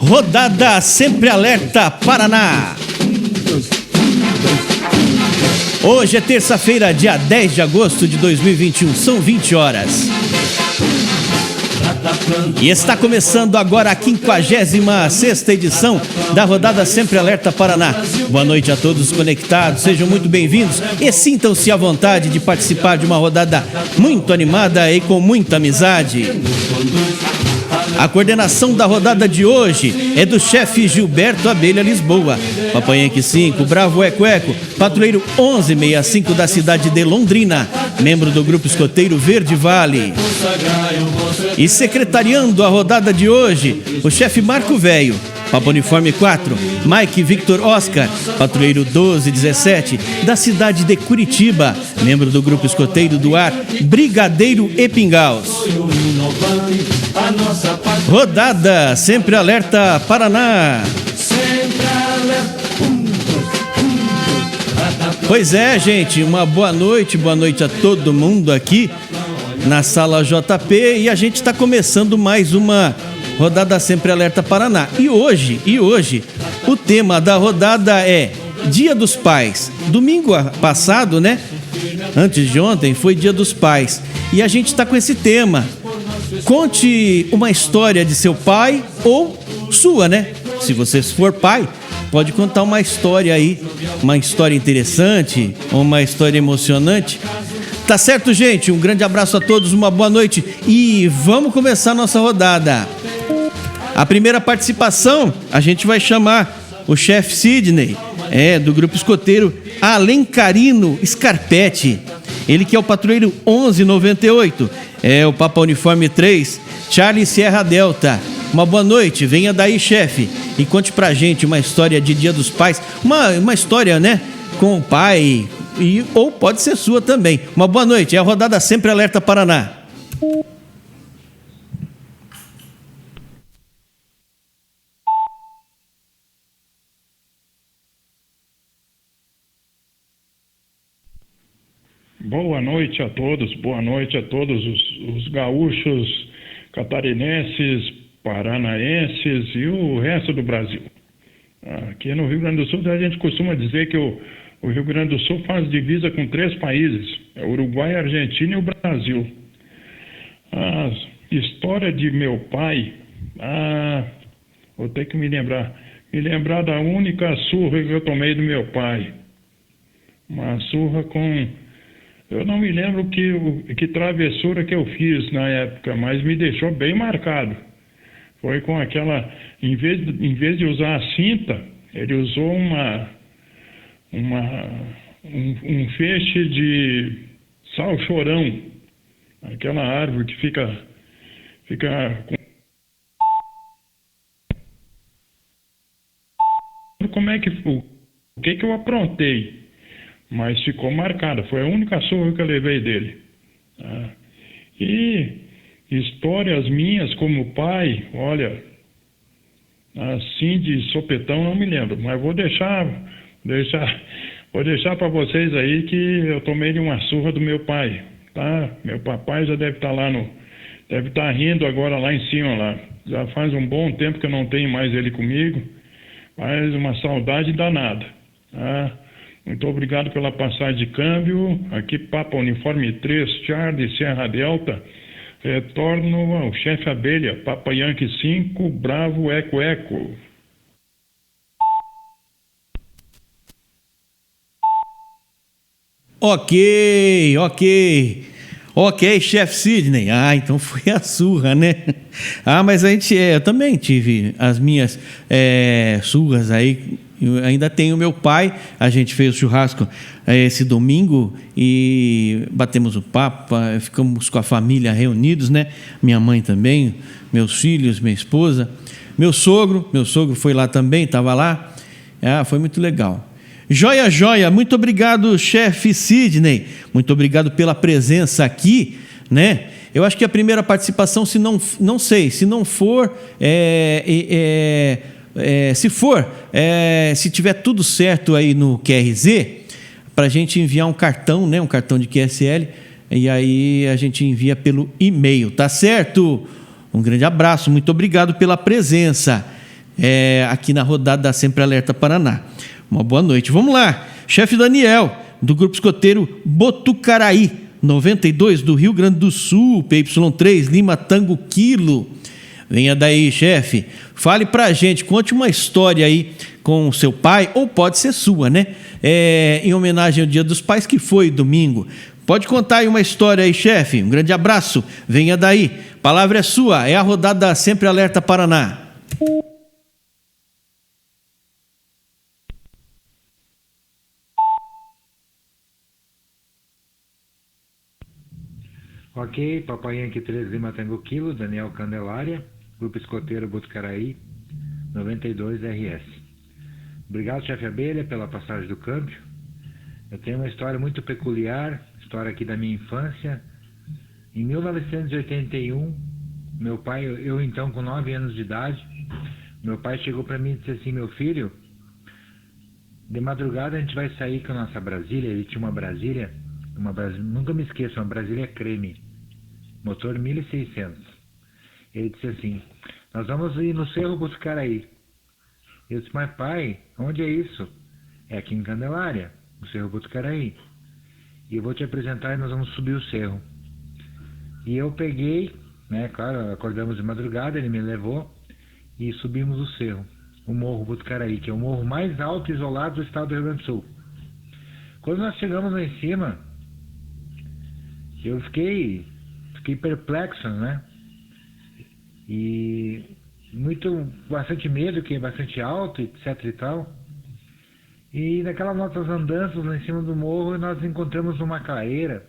Rodada Sempre Alerta Paraná. Hoje é terça-feira, dia 10 de agosto de 2021, são 20 horas. E está começando agora a 56ª edição da Rodada Sempre Alerta Paraná. Boa noite a todos conectados, sejam muito bem-vindos e sintam-se à vontade de participar de uma rodada muito animada e com muita amizade. A coordenação da rodada de hoje é do chefe Gilberto Abelha Lisboa, Papai Yankee 5, Bravo Eco Eco, patrulheiro 1165 da cidade de Londrina, membro do grupo escoteiro Verde Vale. E secretariando a rodada de hoje, o chefe Marco Velho, Papa Uniforme 4, Mike Victor Oscar, patrulheiro 1217 da cidade de Curitiba, membro do grupo escoteiro do ar Brigadeiro Epingaus. Rodada Sempre Alerta Paraná. Pois é, gente, uma boa noite a todo mundo aqui na sala JP e a gente está começando mais uma Rodada Sempre Alerta Paraná. E hoje, o tema da rodada é Dia dos Pais. Domingo passado, né? Antes de ontem, foi Dia dos Pais. E a gente está com esse tema. Conte uma história de seu pai ou sua, né? Se você for pai, pode contar uma história aí, uma história interessante, uma história emocionante. Tá certo, gente? Um grande abraço a todos, uma boa noite e vamos começar a nossa rodada. A primeira participação, a gente vai chamar o chefe Sidney, do grupo escoteiro Alencarino Scarpetti. Ele que é o patrulheiro 1198, o Papa Uniforme 3, Charlie Sierra Delta. Uma boa noite, venha daí, chefe, e conte pra gente uma história de Dia dos Pais, uma história, né, com o pai, ou pode ser sua também. Uma boa noite, é a Rodada Sempre Alerta Paraná. Boa noite a todos os gaúchos, catarinenses, paranaenses e o resto do Brasil. Aqui no Rio Grande do Sul a gente costuma dizer que o Rio Grande do Sul faz divisa com 3 países, o Uruguai, a Argentina e o Brasil. A história de meu pai, vou ter que me lembrar da única surra que eu tomei do meu pai. Uma surra com... Eu não me lembro que travessura que eu fiz na época, mas me deixou bem marcado. Foi com aquela... Em vez de usar a cinta, ele usou um feixe de sal-chorão. Aquela árvore que fica como é que foi? O que eu aprontei? Mas ficou marcada, foi a única surra que eu levei dele. E histórias minhas como pai, olha, assim de sopetão não me lembro, mas vou deixar para vocês aí que eu tomei de uma surra do meu pai, tá? Meu papai já deve estar deve estar rindo agora lá em cima lá. Já faz um bom tempo que eu não tenho mais ele comigo, mas uma saudade danada, tá? Muito obrigado pela passagem de câmbio. Aqui Papa Uniforme 3, Charlie Sierra Delta. Retorno ao chefe Abelha, Papa Yankee 5, Bravo Eco Eco. Ok, chefe Sidney. Então foi a surra, né? Mas eu também tive as minhas surras aí. Eu ainda tenho meu pai, a gente fez o churrasco esse domingo e batemos o papo, ficamos com a família reunidos, né? Minha mãe também, meus filhos, minha esposa, meu sogro foi lá também, estava lá, foi muito legal. Joia, muito obrigado, chefe Sidney, muito obrigado pela presença aqui, né? Eu acho que a primeira participação, se tiver tudo certo aí no QRZ, para a gente enviar um cartão, né, um cartão de QSL, e aí a gente envia pelo e-mail, tá certo? Um grande abraço, muito obrigado pela presença. aqui na rodada Sempre Alerta Paraná. Uma boa noite. Vamos lá, chefe Daniel, do Grupo Escoteiro Botucaraí, 92 do Rio Grande do Sul, PY3 Lima Tango Quilo. Venha daí, chefe. Fale pra gente, conte uma história aí com o seu pai, ou pode ser sua, né? Em homenagem ao Dia dos Pais, que foi domingo. Pode contar aí uma história aí, chefe. Um grande abraço. Venha daí. Palavra é sua. É a rodada Sempre Alerta Paraná. Ok, Papai Yankee 3 Lima Tango Quilo, Daniel Candelária, Grupo Escoteiro Botucaraí, 92 RS. Obrigado, chefe Abelha, pela passagem do câmbio. Eu tenho uma história muito peculiar, história aqui da minha infância. Em 1981, meu pai, eu então com 9 anos de idade, meu pai chegou para mim e disse assim: meu filho, de madrugada a gente vai sair com a nossa Brasília. Ele tinha uma Brasília, nunca me esqueço, uma Brasília creme, motor 1600. Ele disse assim: nós vamos ir no Cerro Botucaraí. Eu disse: mas pai, onde é isso? É aqui em Candelária, no Cerro Botucaraí. E eu vou te apresentar e nós vamos subir o cerro. E eu peguei, né, claro, acordamos de madrugada, ele me levou e subimos o cerro, o Morro Botucaraí, que é o morro mais alto e isolado do estado do Rio Grande do Sul. Quando nós chegamos lá em cima, eu fiquei perplexo, né? E bastante medo, que é bastante alto, etc e tal. E naquelas nossas andanças lá em cima do morro, nós encontramos uma clareira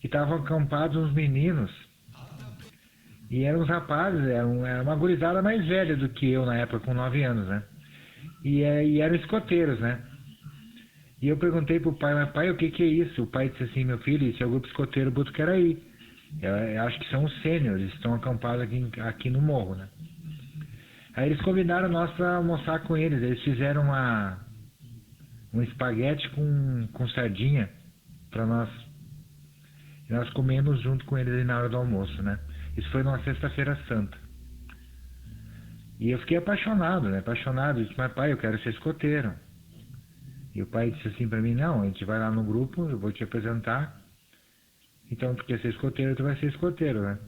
que estavam acampados uns meninos. E eram uns rapazes, era uma gurizada mais velha do que eu na época, com 9 anos, né? E eram escoteiros, né? E eu perguntei pro pai: mas pai, o que é isso? O pai disse assim: meu filho, isso é o Grupo Escoteiro Botucaraí. Eu acho que são os sêniores, eles estão acampados aqui no morro, né? Aí eles convidaram nós para almoçar com eles. Eles fizeram um espaguete com sardinha para nós. E nós comemos junto com eles ali na hora do almoço, né? Isso foi numa sexta-feira santa. E eu fiquei apaixonado, né? Apaixonado. Eu disse: mas pai, eu quero ser escoteiro. E o pai disse assim para mim: não, a gente vai lá no grupo, eu vou te apresentar. Então, tu quer ser escoteiro, tu vai ser escoteiro, né?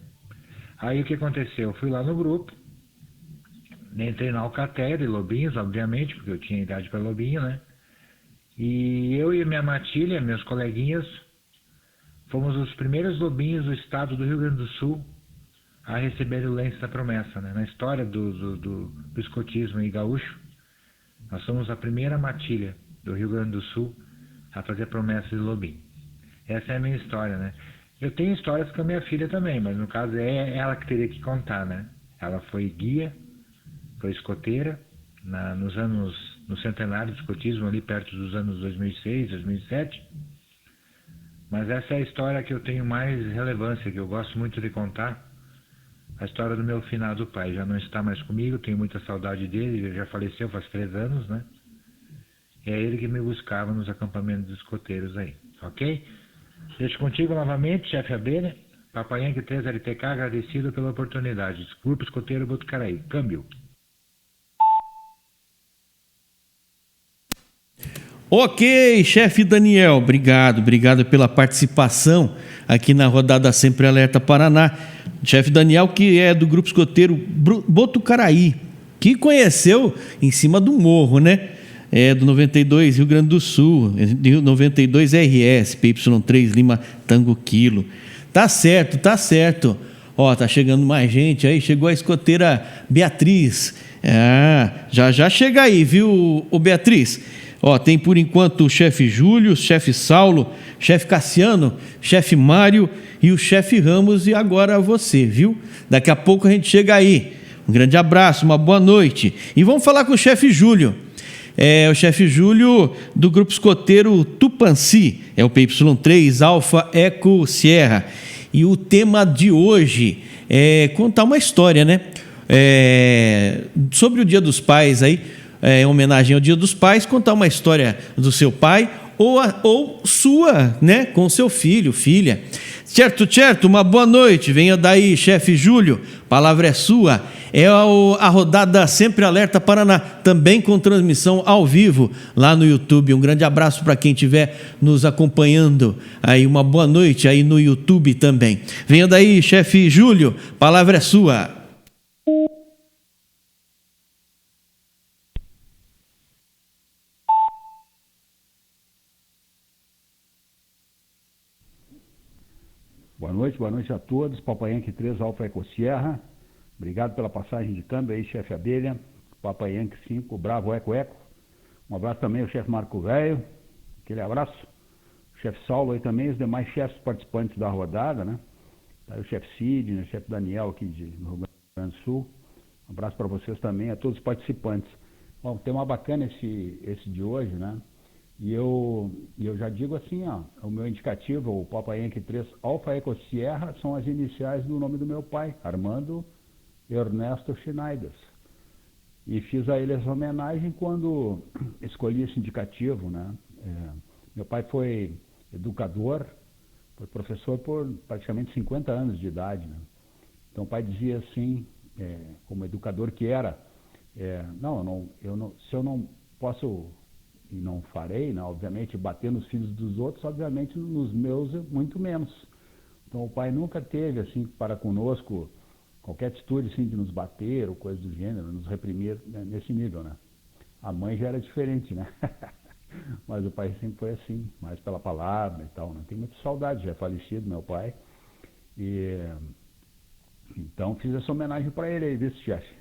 Aí o que aconteceu? Eu fui lá no grupo, entrei na Alcateia de Lobinhos, obviamente, porque eu tinha idade para Lobinho, né? E eu e minha matilha, meus coleguinhas, fomos os primeiros lobinhos do estado do Rio Grande do Sul a receber o lenço da promessa, né? Na história do escotismo e gaúcho, nós somos a primeira matilha do Rio Grande do Sul a fazer promessa de lobinho. Essa é a minha história, né? Eu tenho histórias com a minha filha também, mas no caso é ela que teria que contar, né? Ela foi guia, foi escoteira, no centenário do escotismo, ali perto dos anos 2006, 2007. Mas essa é a história que eu tenho mais relevância, que eu gosto muito de contar. A história do meu finado pai. Já não está mais comigo, tenho muita saudade dele, ele já faleceu faz 3 anos, né? É ele que me buscava nos acampamentos dos escoteiros aí, ok? Deixo contigo novamente, chefe Abelha. Papai Yankee 3 LTK, agradecido pela oportunidade. Grupo Escoteiro Botucaraí. Câmbio. Ok, chefe Daniel, obrigado pela participação aqui na rodada Sempre Alerta Paraná. Chefe Daniel, que é do Grupo Escoteiro Botucaraí, que conheceu em cima do morro, né? É do 92 Rio Grande do Sul, 92 RS, PY3 Lima Tango Quilo. Tá certo. Ó, tá chegando mais gente aí, chegou a escoteira Beatriz. Já chega aí, viu, Beatriz? Ó, tem por enquanto o chefe Júlio, o chefe Saulo, chefe Cassiano, chefe Mário e o chefe Ramos, e agora você, viu? Daqui a pouco a gente chega aí. Um grande abraço, uma boa noite. E vamos falar com o chefe Júlio. É o chefe Júlio do Grupo Escoteiro Tupanci, é o PY3 Alfa Eco Sierra. E o tema de hoje é contar uma história, né? Sobre o Dia dos Pais aí, em homenagem ao Dia dos Pais, contar uma história do seu pai ou sua, né? Com seu filho, filha. Certo, uma boa noite. Venha daí, chefe Júlio, palavra é sua. É a rodada Sempre Alerta Paraná, também com transmissão ao vivo lá no YouTube. Um grande abraço para quem estiver nos acompanhando aí, uma boa noite aí no YouTube também. Venha daí, chefe Júlio, palavra é sua. Boa noite a todos. Papai Yankee 3 Alfa Eco Sierra. Obrigado pela passagem de câmbio aí, chefe Abelha. Papai Yankee 5 Bravo Eco Eco. Um abraço também ao chefe Marco Velho. Aquele abraço. O chefe Saulo aí também, os demais chefes participantes da rodada, né? Tá aí o chefe Sidney, o chefe Daniel aqui do Rio Grande do Sul. Um abraço para vocês também, a todos os participantes. Bom, tema bacana esse de hoje, né? E eu já digo assim, ó, o meu indicativo, o Papai Yankee 3 Alfa Eco Sierra, são as iniciais do nome do meu pai, Armando Ernesto Schneider. E fiz a ele essa homenagem quando escolhi esse indicativo, né? Meu pai foi educador, foi professor por praticamente 50 anos de idade, né? Então o pai dizia assim, como educador que era, se eu não posso e não farei, né, obviamente, bater nos filhos dos outros, obviamente nos meus muito menos. Então o pai nunca teve assim para conosco qualquer atitude assim de nos bater ou coisa do gênero, nos reprimir, né, nesse nível, né? A mãe já era diferente, né? Mas o pai sempre foi assim, mais pela palavra e tal, né? Tenho muita saudade, já é falecido meu pai. E então fiz essa homenagem para ele aí, vice-chefe.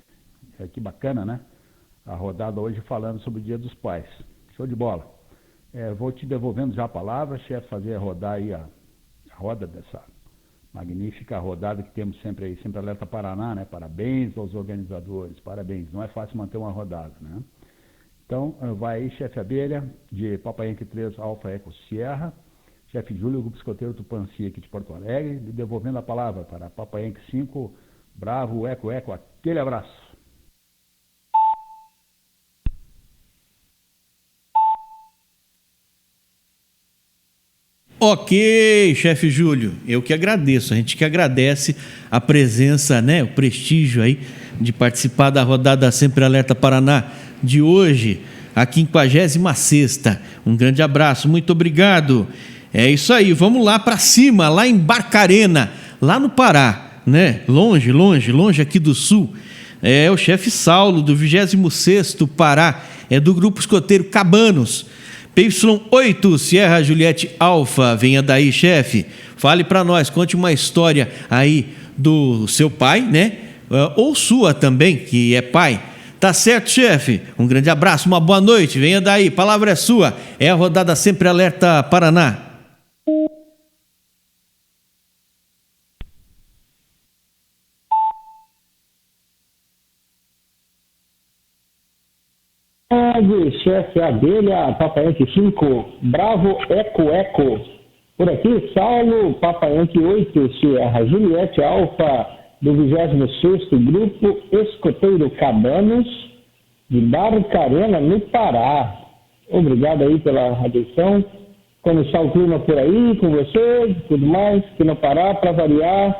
Que bacana, né? A rodada hoje falando sobre o Dia dos Pais. Show de bola. Vou te devolvendo já a palavra, chefe, fazer rodar aí a roda dessa magnífica rodada que temos sempre aí, Sempre Alerta Paraná, né? Parabéns aos organizadores, parabéns. Não é fácil manter uma rodada, né? Então, vai aí, chefe Abelha, de Papai Yankee 3 Alfa Eco Sierra, chefe Júlio, grupo escoteiro Tupanci aqui de Porto Alegre, e devolvendo a palavra para Papai Yankee 5 Bravo Eco Eco. Aquele abraço. Ok, chefe Júlio, eu que agradeço, a gente que agradece a presença, né, o prestígio aí de participar da rodada Sempre Alerta Paraná de hoje, a 56ª. Um grande abraço, muito obrigado. É isso aí, vamos lá para cima, lá em Barcarena, lá no Pará, né, longe aqui do sul. É o chefe Saulo, do 26º Pará, é do grupo escoteiro Cabanos. PY8, Sierra Juliette Alfa, venha daí, chefe. Fale para nós, conte uma história aí do seu pai, né? Ou sua também, que é pai. Tá certo, chefe? Um grande abraço, uma boa noite, venha daí, palavra é sua. É a rodada Sempre Alerta Paraná. Chefe Abelha, Papai Yankee 5, Bravo Eco Eco. Por aqui, Saulo, Papai Yankee 8, Sierra Juliette Alfa, do 26º Grupo Escoteiro Cabanos, de Barcarena, no Pará. Obrigado aí pela atenção. Como está o clima por aí, com você, tudo mais, aqui no Pará, para variar,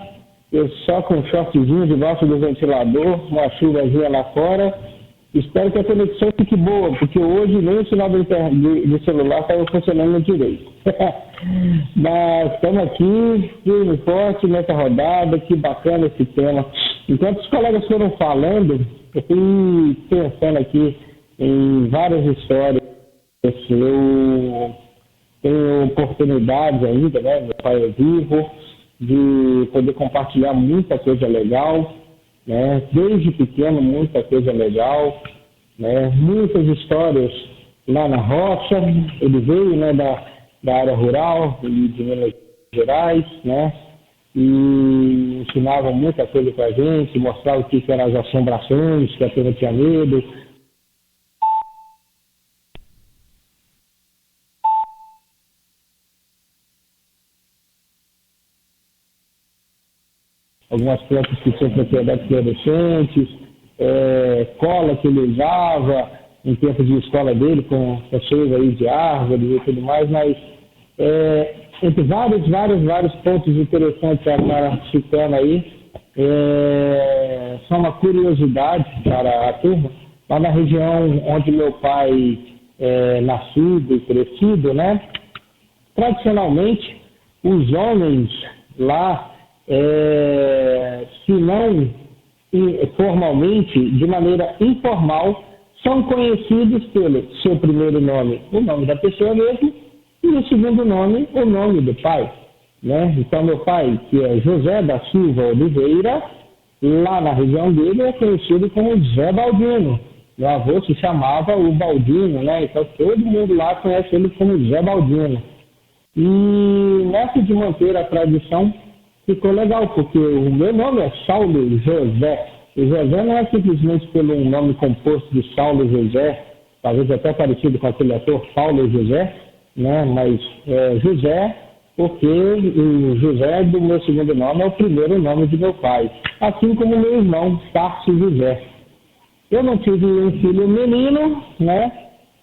eu só com um shortzinho debaixo do ventilador, uma chuvazinha lá fora. Espero que a conexão fique boa, porque hoje nem o sinal de celular estava funcionando direito. Mas estamos aqui, firme e forte nessa rodada, que bacana esse tema. Enquanto os colegas foram falando, eu fui pensando aqui em várias histórias. Eu tenho oportunidades ainda, né? Meu pai é vivo, de poder compartilhar muita coisa legal. Né? Desde pequeno, muita coisa legal, né? Muitas histórias lá na roça. Ele veio, né, da área rural de Minas Gerais, né? E ensinava muita coisa para a gente, mostrava o que eram as assombrações, que a turma tinha medo. Algumas plantas que são propriedades fluorescentes, cola que ele usava em tempo de escola dele, com pessoas aí de árvores e tudo mais, mas entre vários pontos interessantes que ela citando aí, só uma curiosidade para a turma, lá na região onde meu pai é nascido e crescido, né? Tradicionalmente, os homens lá, se não formalmente, de maneira informal, são conhecidos pelo seu primeiro nome, o nome da pessoa mesmo, e o segundo nome, o nome do pai, né? Então, meu pai, que é José da Silva Oliveira, lá na região dele é conhecido como Zé Baldino. Meu avô se chamava o Baldino, né? Então, todo mundo lá conhece ele como Zé Baldino. E nessa de manter a tradição, ficou legal, porque o meu nome é Saulo José. E José não é simplesmente pelo nome composto de Saulo José, talvez até parecido com aquele ator Paulo José, né? Mas José, porque o José do meu segundo nome é o primeiro nome de meu pai. Assim como meu irmão, Tarso José. Eu não tive um filho menino, né?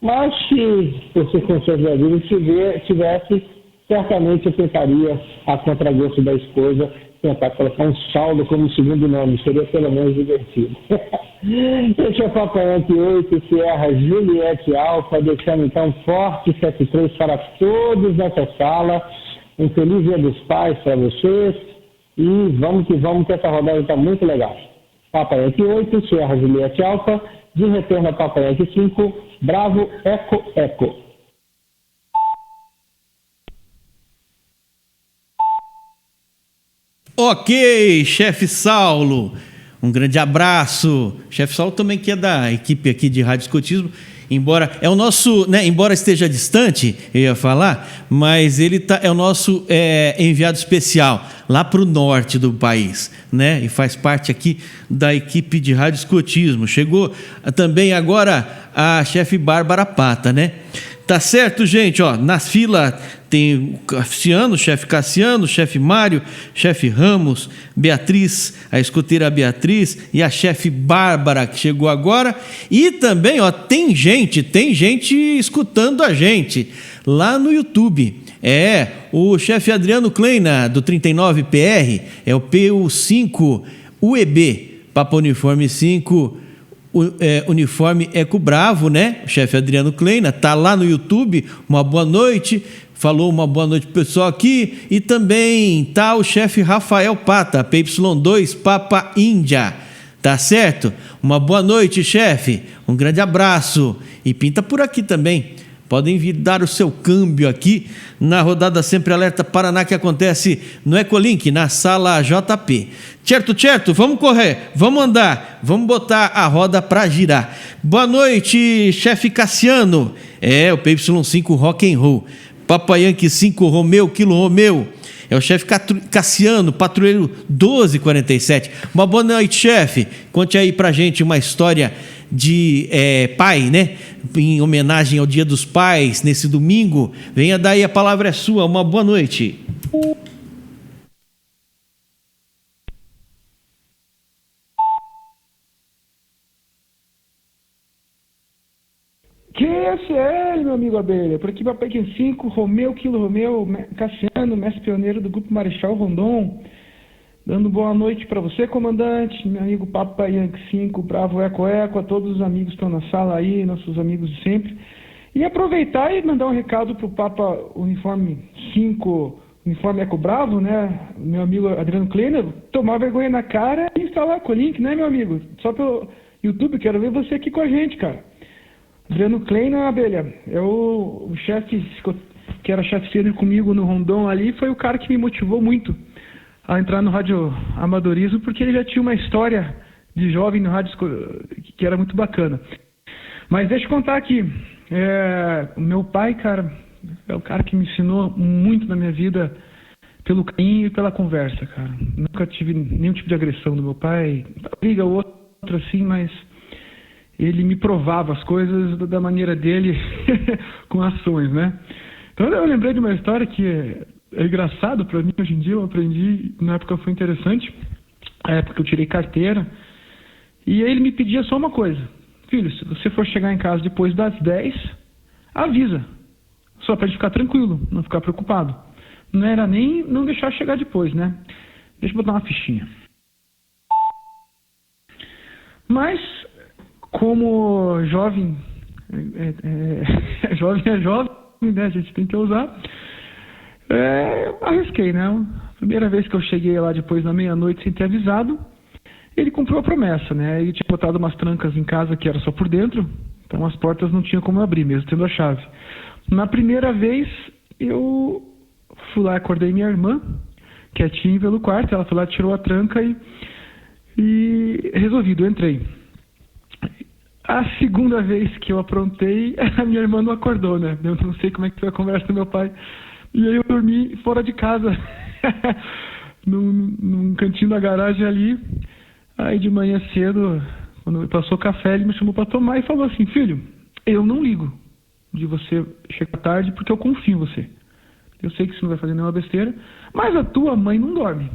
Mas se por circunstâncias da vida tivesse, certamente eu tentaria, a contragosto da esposa, tentar colocar um Saulo como segundo nome. Seria pelo menos divertido. Esse é o Papai Yankee 8, Sierra Juliette Alfa, deixando então forte 73 para todos nessa sala. Um feliz Dia dos Pais para vocês. E vamos que essa rodada está muito legal. Papai Yankee 8, Sierra Juliette Alfa, de retorno a Papai Yankee 5, Bravo Eco Eco. Ok, chefe Saulo, um grande abraço. Chefe Saulo também que é da equipe aqui de Rádio Escotismo, embora é o nosso, né, embora esteja distante, eu ia falar, mas ele é o nosso enviado especial lá para o norte do país, né? E faz parte aqui da equipe de Rádio Escotismo. Chegou também agora a chefe Bárbara Pata, né? Tá certo, gente? Ó, na fila tem o chefe Cassiano, o chefe Mário, chefe Ramos, Beatriz, a escoteira Beatriz e a chefe Bárbara, que chegou agora. E também, ó, tem gente escutando a gente lá no YouTube. O chefe Adriano Kleina, do 39PR, é o PU5 UEB, Papa Uniforme 5, Uniforme Eco Bravo, né? O chefe Adriano Kleina tá lá no YouTube. Uma boa noite. Falou uma boa noite pro pessoal aqui. E também tá o chefe Rafael Pata, PY2 Papa Índia. Tá certo? Uma boa noite, chefe. Um grande abraço. E pinta por aqui também. Podem vir dar o seu câmbio aqui na rodada Sempre Alerta Paraná, que acontece no Ecolink, na sala JP. Certo, vamos correr, vamos andar, vamos botar a roda para girar. Boa noite, chefe Cassiano. O PY5 Rock and Roll, Papa Yankee 5 Romeu, Kilo Romeu. É o chefe Cassiano, patrulheiro 1247. Uma boa noite, chefe. Conte aí pra gente uma história de pai, né? Em homenagem ao Dia dos Pais, nesse domingo. Venha daí, a palavra é sua. Uma boa noite. QSL, meu amigo Abelha. Por aqui, Papai Yankee 5, Romeu, Kilo Romeu, Cassiano, mestre pioneiro do Grupo Marechal Rondon. Dando boa noite para você, comandante, meu amigo Papai Yankee 5, Bravo Eco Eco, a todos os amigos que estão na sala aí, nossos amigos de sempre. E aproveitar e mandar um recado pro Papa Uniforme 5, Uniforme Eco Bravo, né? Meu amigo Adriano Kleiner, tomar vergonha na cara e instalar com o link, né, meu amigo? Só pelo YouTube, quero ver você aqui com a gente, cara. Adriano Kleiner, Abelha, é o chefe que era chefe sênior comigo no Rondon ali, foi o cara que me motivou muito a entrar no rádio amadorismo, porque ele já tinha uma história de jovem no rádio que era muito bacana. Mas deixa eu contar aqui, meu pai, cara, é o cara que me ensinou muito na minha vida pelo carinho e pela conversa, cara. Nunca tive nenhum tipo de agressão do meu pai, briga ou outra assim, mas ele me provava as coisas da maneira dele, com ações, né? Então eu lembrei de uma história que é engraçado para mim hoje em dia, eu aprendi, na época foi interessante, a época que eu tirei carteira, e aí ele me pedia só uma coisa: filho, se você for chegar em casa depois das 10, avisa, só para ele ficar tranquilo, não ficar preocupado. Não era nem não deixar chegar depois, né? Deixa eu botar uma fichinha. Mas, como jovem, jovem é jovem, né? A gente tem que usar. Arrisquei, né? A primeira vez que eu cheguei lá depois da meia-noite sem ter avisado, ele cumpriu a promessa, né? Ele tinha botado umas trancas em casa que era só por dentro, então as portas não tinha como abrir, mesmo tendo a chave. Na primeira vez, eu fui lá, acordei minha irmã, quietinha pelo quarto, ela foi lá, tirou a tranca e resolvido, eu entrei. A segunda vez que eu aprontei, a minha irmã não acordou, né? Eu não sei como é que foi a conversa do meu pai. E aí eu dormi fora de casa, num cantinho da garagem ali. Aí de manhã cedo, quando passou café, ele me chamou para tomar e falou assim: filho, eu não ligo de você chegar tarde porque eu confio em você. Eu sei que você não vai fazer nenhuma besteira, mas a tua mãe não dorme.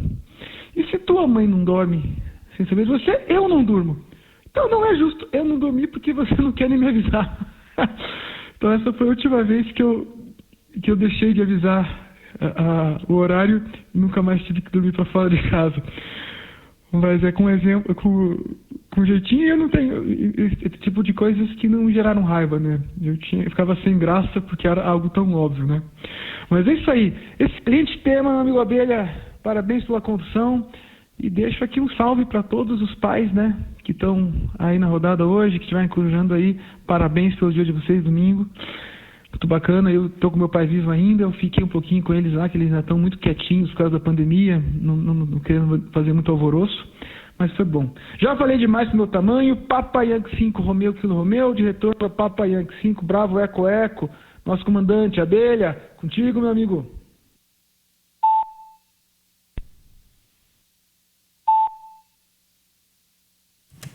E se tua mãe não dorme sem saber de você, eu não durmo. Então não é justo eu não dormir porque você não quer nem me avisar. Então essa foi a última vez que eu deixei de avisar o horário e nunca mais tive que dormir para fora de casa. Mas é com exemplo, com jeitinho, eu não tenho esse tipo de coisas que não geraram raiva, né? Eu ficava sem graça porque era algo tão óbvio, né? Mas é isso aí. Excelente tema, meu amigo Abelha. Parabéns pela condução. E deixo aqui um salve para todos os pais, né? Que estão aí na rodada hoje, que estiverem cruzando aí. Parabéns pelo dia de vocês, domingo. Muito bacana. Eu tô com meu pai vivo ainda. Eu fiquei um pouquinho com eles lá, que eles já estão muito quietinhos por causa da pandemia. Não querendo fazer muito alvoroço. Mas foi bom. Já falei demais pro meu tamanho. Papa Yankee 5, Romeu, Kilo Romeu. Diretor para Papa Yankee 5, Bravo, Eco, Eco. Nosso comandante, Abelha. Contigo, meu amigo.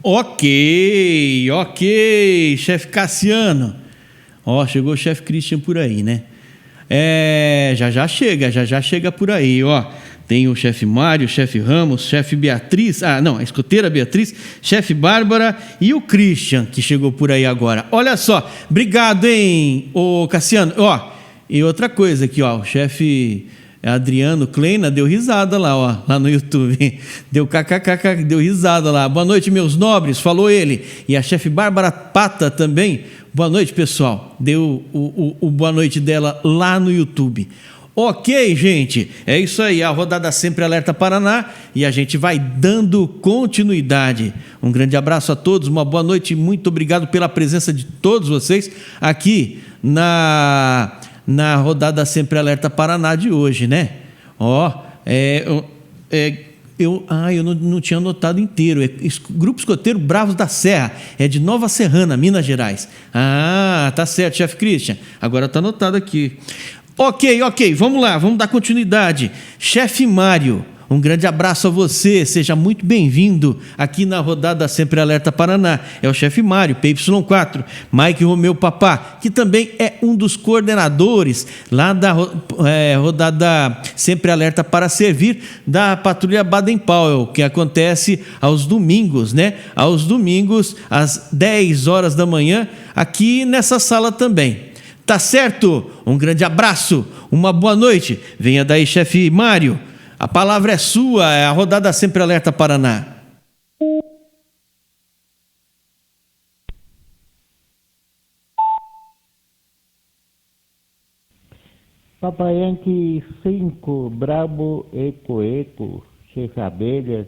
Ok, chefe Cassiano. Ó, chegou o chefe Christian por aí, né? Já chega por aí, ó. Tem o chefe Mário, o chefe Ramos, chefe Beatriz, a escoteira Beatriz, chefe Bárbara e o Christian, que chegou por aí agora. Olha só, obrigado, hein, ô Cassiano. Ó, e outra coisa aqui, ó, o chefe Adriano Kleina deu risada lá, ó, lá no YouTube. Deu kkkk, deu risada lá. Boa noite, meus nobres, falou ele. E a chefe Bárbara Pata também. Boa noite, pessoal. Deu o boa noite dela lá no YouTube. Ok, gente, é isso aí, a rodada Sempre Alerta Paraná e a gente vai dando continuidade. Um grande abraço a todos, uma boa noite, muito obrigado pela presença de todos vocês aqui na rodada Sempre Alerta Paraná de hoje, né? Ó, eu não tinha anotado inteiro. Grupo Escoteiro Bravos da Serra, é de Nova Serrana, Minas Gerais. Ah, tá certo, chefe Christian. Agora tá anotado aqui. Ok, vamos lá, vamos dar continuidade. Chefe Mário, um grande abraço a você, seja muito bem-vindo aqui na rodada Sempre Alerta Paraná. É o chefe Mário, PY4, Mike Romeu Papá, que também é um dos coordenadores lá da rodada Sempre Alerta para Servir da Patrulha Baden-Powell, que acontece aos domingos, né? Aos domingos, às 10 horas da manhã, aqui nessa sala também. Tá certo? Um grande abraço, uma boa noite. Venha daí, chefe Mário. A palavra é sua, é a rodada Sempre Alerta Paraná. Papa Yankee 5, Bravo, Eco, chefe Abelha.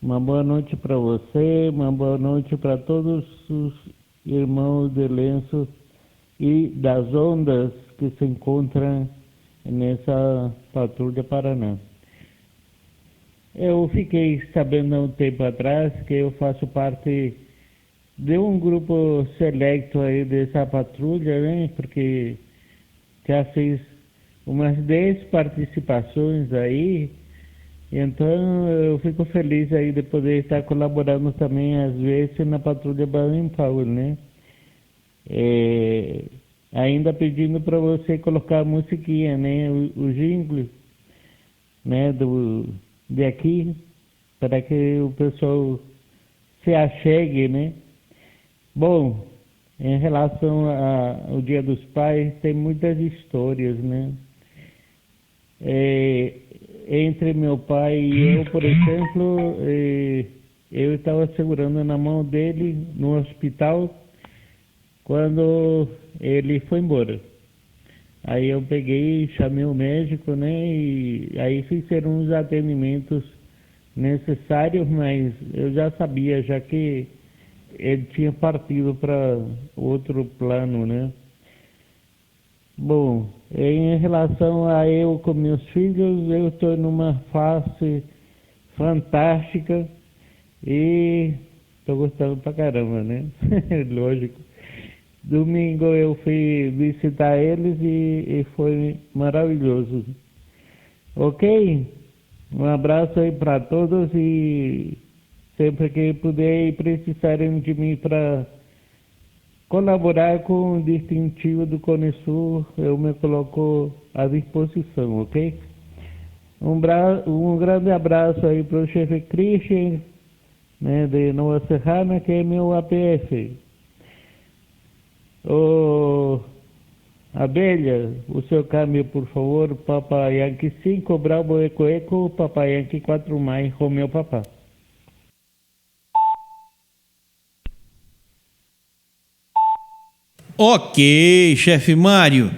Uma boa noite para você, uma boa noite para todos os irmãos de Lenço e das ondas que se encontram nessa patrulha Paraná. Eu fiquei sabendo há um tempo atrás que eu faço parte de um grupo selecto aí dessa patrulha, né? Porque já fiz umas 10 participações aí, então eu fico feliz aí de poder estar colaborando também às vezes na patrulha Baden-Powell, né? Ainda pedindo para você colocar a musiquinha, né, o jingle, né, de aqui, para que o pessoal se achegue, né. Bom, Em relação ao Dia dos Pais, tem muitas histórias, né? Entre meu pai e eu, por exemplo, eu estava segurando na mão dele no hospital quando ele foi embora. Aí eu peguei, chamei o médico, né? E aí fizeram os atendimentos necessários, mas eu já sabia, já que ele tinha partido para outro plano, né? Bom, em relação a eu com meus filhos, eu estou numa fase fantástica e estou gostando pra caramba, né? Lógico. Domingo eu fui visitar eles e foi maravilhoso. Ok? Um abraço aí para todos e sempre que puder e precisarem de mim para colaborar com o distintivo do Cone Sul, eu me coloco à disposição, ok? Um grande abraço aí para o chefe Christian, né, de Nova Serrana, que é meu APF. Abelha, o seu câmbio, por favor, Papa Yankee 5, Bravo Eco Eco, Papa Yankee 4 mais, Romeu Papá. Ok, chefe Mário.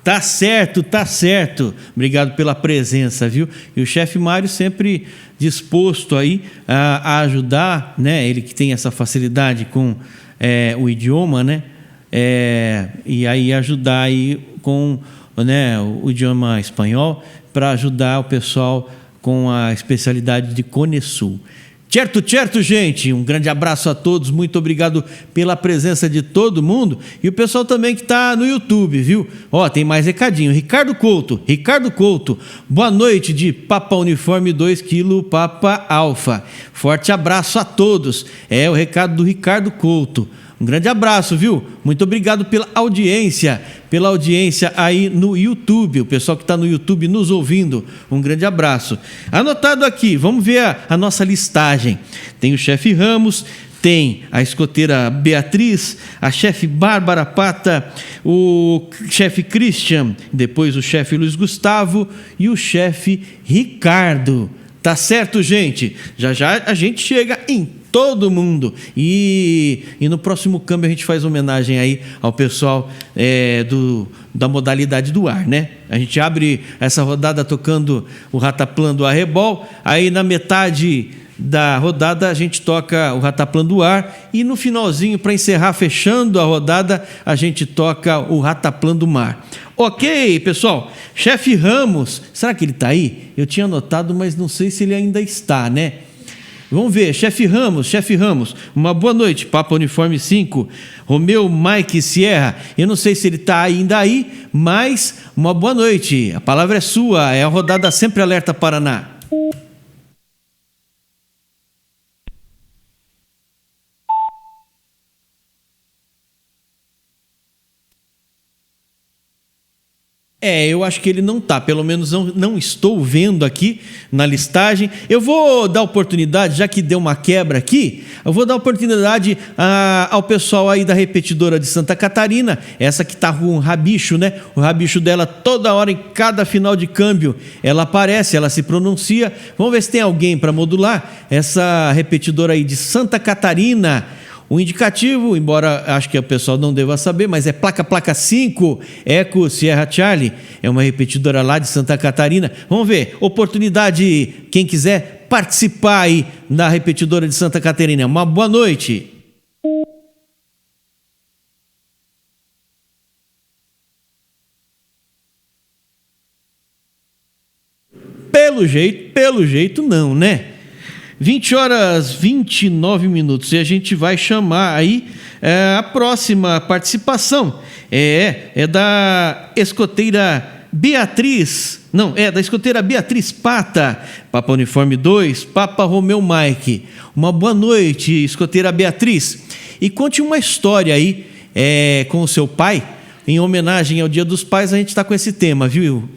Tá certo, tá certo. Obrigado pela presença, viu? E o chefe Mário sempre disposto aí a ajudar, né? Ele que tem essa facilidade com o idioma, né? E aí ajudar aí com, né, o idioma espanhol para ajudar o pessoal com a especialidade de Cone Sul. Certo, gente, um grande abraço a todos, muito obrigado pela presença de todo mundo e o pessoal também que está no YouTube, viu? Ó, tem mais recadinho, Ricardo Couto, boa noite de Papa Uniforme 2 kg Papa Alfa, forte abraço a todos, o recado do Ricardo Couto. Um grande abraço, viu? Muito obrigado pela audiência aí no YouTube, o pessoal que está no YouTube nos ouvindo, um grande abraço. Anotado aqui, vamos ver a nossa listagem. Tem o chefe Ramos, tem a escoteira Beatriz, a chefe Bárbara Pata, o chefe Christian, depois o chefe Luiz Gustavo e o chefe Ricardo. Tá certo, gente? Já a gente chega em todo mundo. E no próximo câmbio a gente faz homenagem aí ao pessoal da modalidade do ar, né? A gente abre essa rodada tocando o Rataplan do Arrebol, aí na metade da rodada a gente toca o Rataplan do Ar e no finalzinho, para encerrar, fechando a rodada, a gente toca o Rataplan do Mar. Ok, pessoal, chefe Ramos, será que ele está aí? Eu tinha anotado, mas não sei se ele ainda está, né? Vamos ver, chefe Ramos, uma boa noite, Papa Uniforme 5, Romeu Mike Sierra, eu não sei se ele está ainda aí, mas uma boa noite, a palavra é sua, é a rodada Sempre Alerta Paraná. Eu acho que ele não está, pelo menos não estou vendo aqui na listagem. Eu vou dar oportunidade, já que deu uma quebra aqui, eu vou dar oportunidade ao pessoal aí da repetidora de Santa Catarina, essa que está com o rabicho, né? O rabicho dela toda hora, em cada final de câmbio, ela aparece, ela se pronuncia. Vamos ver se tem alguém para modular essa repetidora aí de Santa Catarina. O indicativo, embora acho que o pessoal não deva saber, mas é placa 5, Eco Sierra Charlie, é uma repetidora lá de Santa Catarina. Vamos ver, oportunidade, quem quiser participar aí da repetidora de Santa Catarina. Uma boa noite. Pelo jeito não, né? 20h29 e a gente vai chamar aí a próxima participação. É da escoteira Beatriz, da escoteira Beatriz Pata, Papa Uniforme 2, Papa Romeu Mike. Uma boa noite, escoteira Beatriz. E conte uma história aí com o seu pai. Em homenagem ao Dia dos Pais, a gente está com esse tema, viu,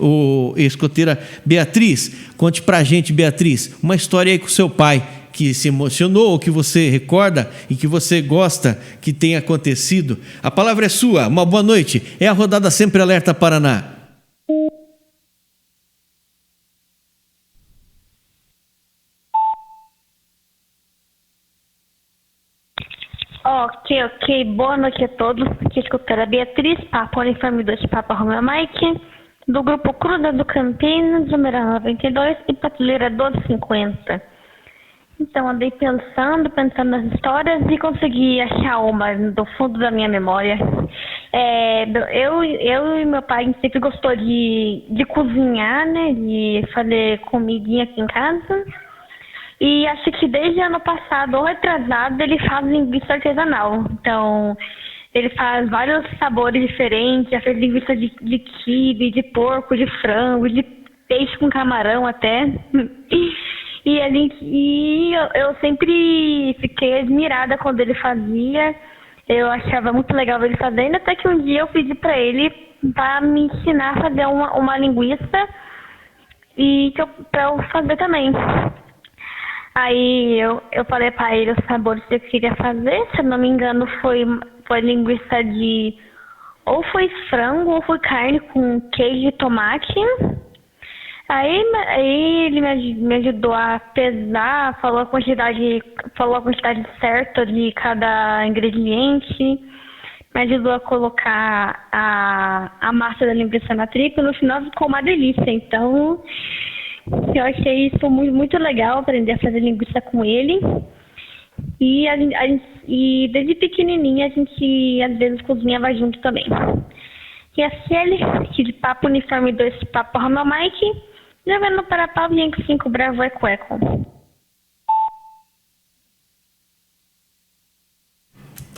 escoteira Beatriz? Conte pra gente, Beatriz, uma história aí com o seu pai, que se emocionou, ou que você recorda e que você gosta que tenha acontecido. A palavra é sua. Uma boa noite. É a rodada Sempre Alerta Paraná. Ok. Boa noite a todos. Aqui escutar a Beatriz, Papa Uniforme 2, Papa Romeo Mike, do grupo Cruza do Campinas, número 92 e patrulheira 1250. Então, andei pensando nas histórias e consegui achar uma do fundo da minha memória. Eu e meu pai, a gente sempre gostou de cozinhar, né? De fazer comidinha aqui em casa. E acho que desde ano passado ou retrasado ele faz linguiça artesanal. Então, ele faz vários sabores diferentes. Já fez linguiça de quibe, de porco, de frango, de peixe com camarão até. E eu sempre fiquei admirada quando ele fazia. Eu achava muito legal ele fazendo, até que um dia eu pedi para ele para me ensinar a fazer uma linguiça e para eu fazer também. Aí eu falei para ele os sabores que eu queria fazer. Se eu não me engano, foi linguiça ou foi frango ou foi carne com queijo e tomate. Aí ele me ajudou a pesar, falou a quantidade certa de cada ingrediente, me ajudou a colocar a massa da linguiça na tripa e no final ficou uma delícia. Então, eu achei isso muito, muito legal, aprender a fazer linguiça com ele. E desde pequenininha a gente às vezes cozinhava junto também. E a Ciele, aqui de Papo Uniforme 2, Papo Romeo Mike, levando para Pau 5 Bravo Eco Eco.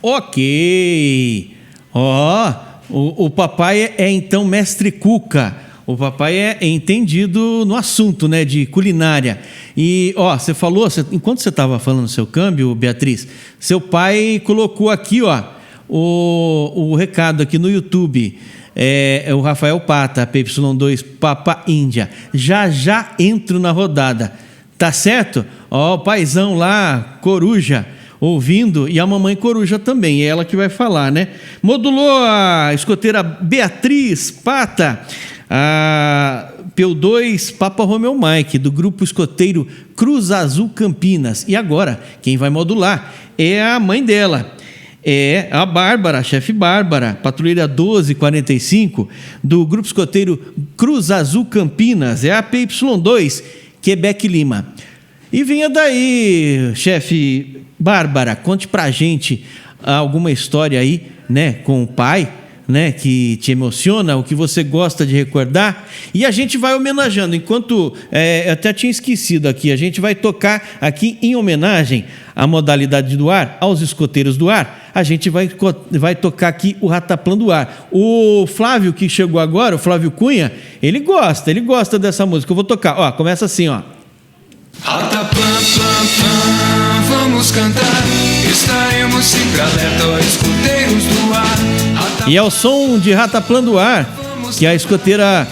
Ok. O papai é então mestre Cuca. O papai é entendido no assunto, né, de culinária. E, você falou, enquanto você estava falando no seu câmbio, Beatriz, seu pai colocou aqui, o recado aqui no YouTube. É o Rafael Pata, PY2 Papa Índia. Já entro na rodada. Tá certo? O paizão lá, Coruja, ouvindo, e a mamãe Coruja também, é ela que vai falar, né? Modulou a escoteira Beatriz Pata, a P2 Papa Romeo Mike, do grupo escoteiro Cruz Azul Campinas. E agora, quem vai modular é a mãe dela. É a Bárbara, a chefe Bárbara, patrulheira 1245, do grupo escoteiro Cruz Azul Campinas. É a PY2 Quebec Lima. E vinha daí, chefe Bárbara, conte pra gente alguma história aí, né, com o pai, né, que te emociona, o que você gosta de recordar, e a gente vai homenageando. Enquanto, eu até tinha esquecido aqui, a gente vai tocar aqui em homenagem à modalidade do ar, aos escoteiros do ar, a gente vai tocar aqui o Rataplan do ar. O Flávio, que chegou agora, o Flávio Cunha, ele gosta dessa música. Eu vou tocar, começa assim, Rataplan, plan, plan, vamos cantar, estaremos sempre alerta, escoteiros do ar. E é o som de Rataplan do ar, que a escoteira,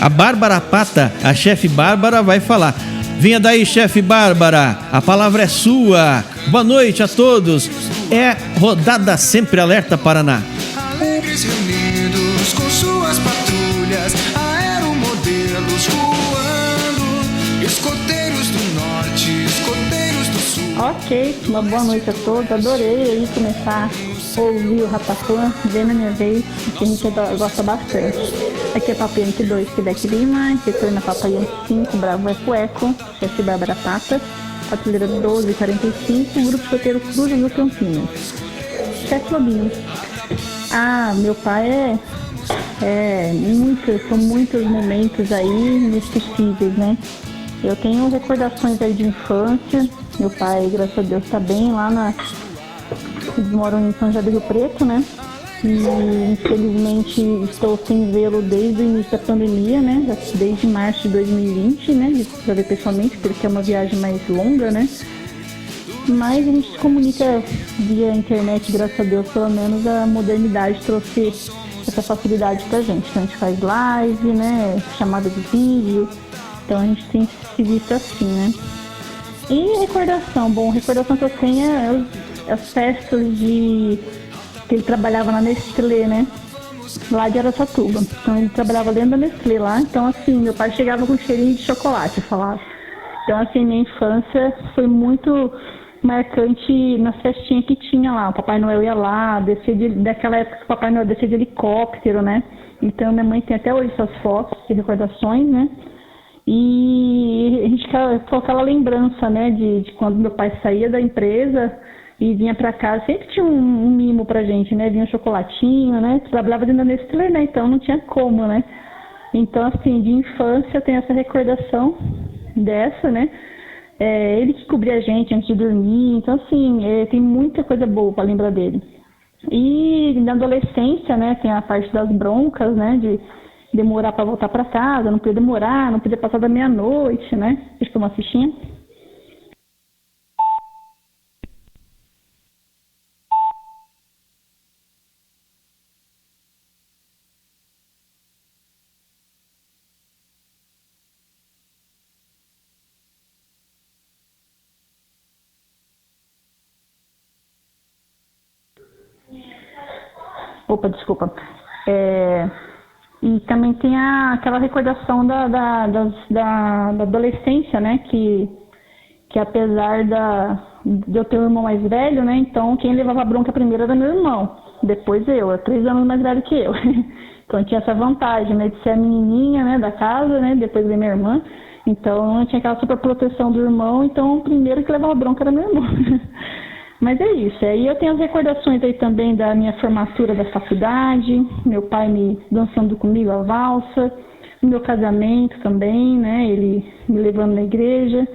a Bárbara Pata, a chefe Bárbara vai falar. Venha daí, chefe Bárbara, a palavra é sua. Boa noite a todos. É rodada Sempre Alerta Paraná. Alegres reunidos com suas patrulhas, aeromodelos voando, escoteiros do norte, escoteiros do sul. Ok, uma boa noite a todos. Adorei aí começar a ouvir o Rataplan, bem na minha vez, que a gente gosta bastante. Aqui é Papa Yankee 2, Quebec Lima, retorna Papa Yankee 5, Bravo Eco Eco, chefe Bárbara Pata, patrulheira 1245, grupo escoteiro Cruz Azul Campinas. Chefe Lobinho. Meu pai são muitos momentos aí inesquecíveis, né? Eu tenho recordações aí de infância. Meu pai, graças a Deus, está bem lá eles moram em São José do Rio Preto, né? E infelizmente estou sem vê-lo desde o início da pandemia, né? Desde março de 2020, né? Para ver pessoalmente, porque é uma viagem mais longa, né? Mas a gente se comunica via internet, graças a Deus, pelo menos a modernidade trouxe essa facilidade pra gente. Então a gente faz live, né? Chamada de vídeo. Então a gente tem se visto assim, né? E recordação, bom, recordação que eu tenho é as festas que ele trabalhava na Nestlé, né? Lá de Araçatuba. Então ele trabalhava dentro da Nestlé lá. Então assim, meu pai chegava com cheirinho de chocolate, falava. Então assim, minha infância foi muito marcante nas festinhas que tinha lá. O Papai Noel ia lá, daquela época que o Papai Noel descia de helicóptero, né? Então minha mãe tem até hoje essas fotos e recordações, né? E a gente ficou aquela lembrança, né, de quando meu pai saía da empresa e vinha pra casa, sempre tinha um mimo pra gente, né? Vinha um chocolatinho, né? Trabalhava dentro da Nestlé, né? Então não tinha como, né? Então, assim, de infância tem essa recordação dessa, né? Ele que cobria a gente antes de dormir. Então, assim, tem muita coisa boa pra lembrar dele. E na adolescência, né? Tem a parte das broncas, né? De demorar pra voltar pra casa, não podia demorar, não podia passar da meia-noite, né? Vocês tomam uma fichinha? Opa, desculpa. E também tem aquela recordação da adolescência, né? Que apesar de eu ter um irmão mais velho, né? Então quem levava a bronca primeiro era meu irmão. Depois eu, 3 anos mais velho que eu. Então tinha essa vantagem, né? De ser a menininha, né? Da casa, né? Depois veio minha irmã. Então eu tinha aquela super proteção do irmão. Então o primeiro que levava a bronca era meu irmão. Mas é isso. Aí eu tenho as recordações aí também da minha formatura da faculdade, meu pai me dançando comigo a valsa, meu casamento também, né? Ele me levando na igreja.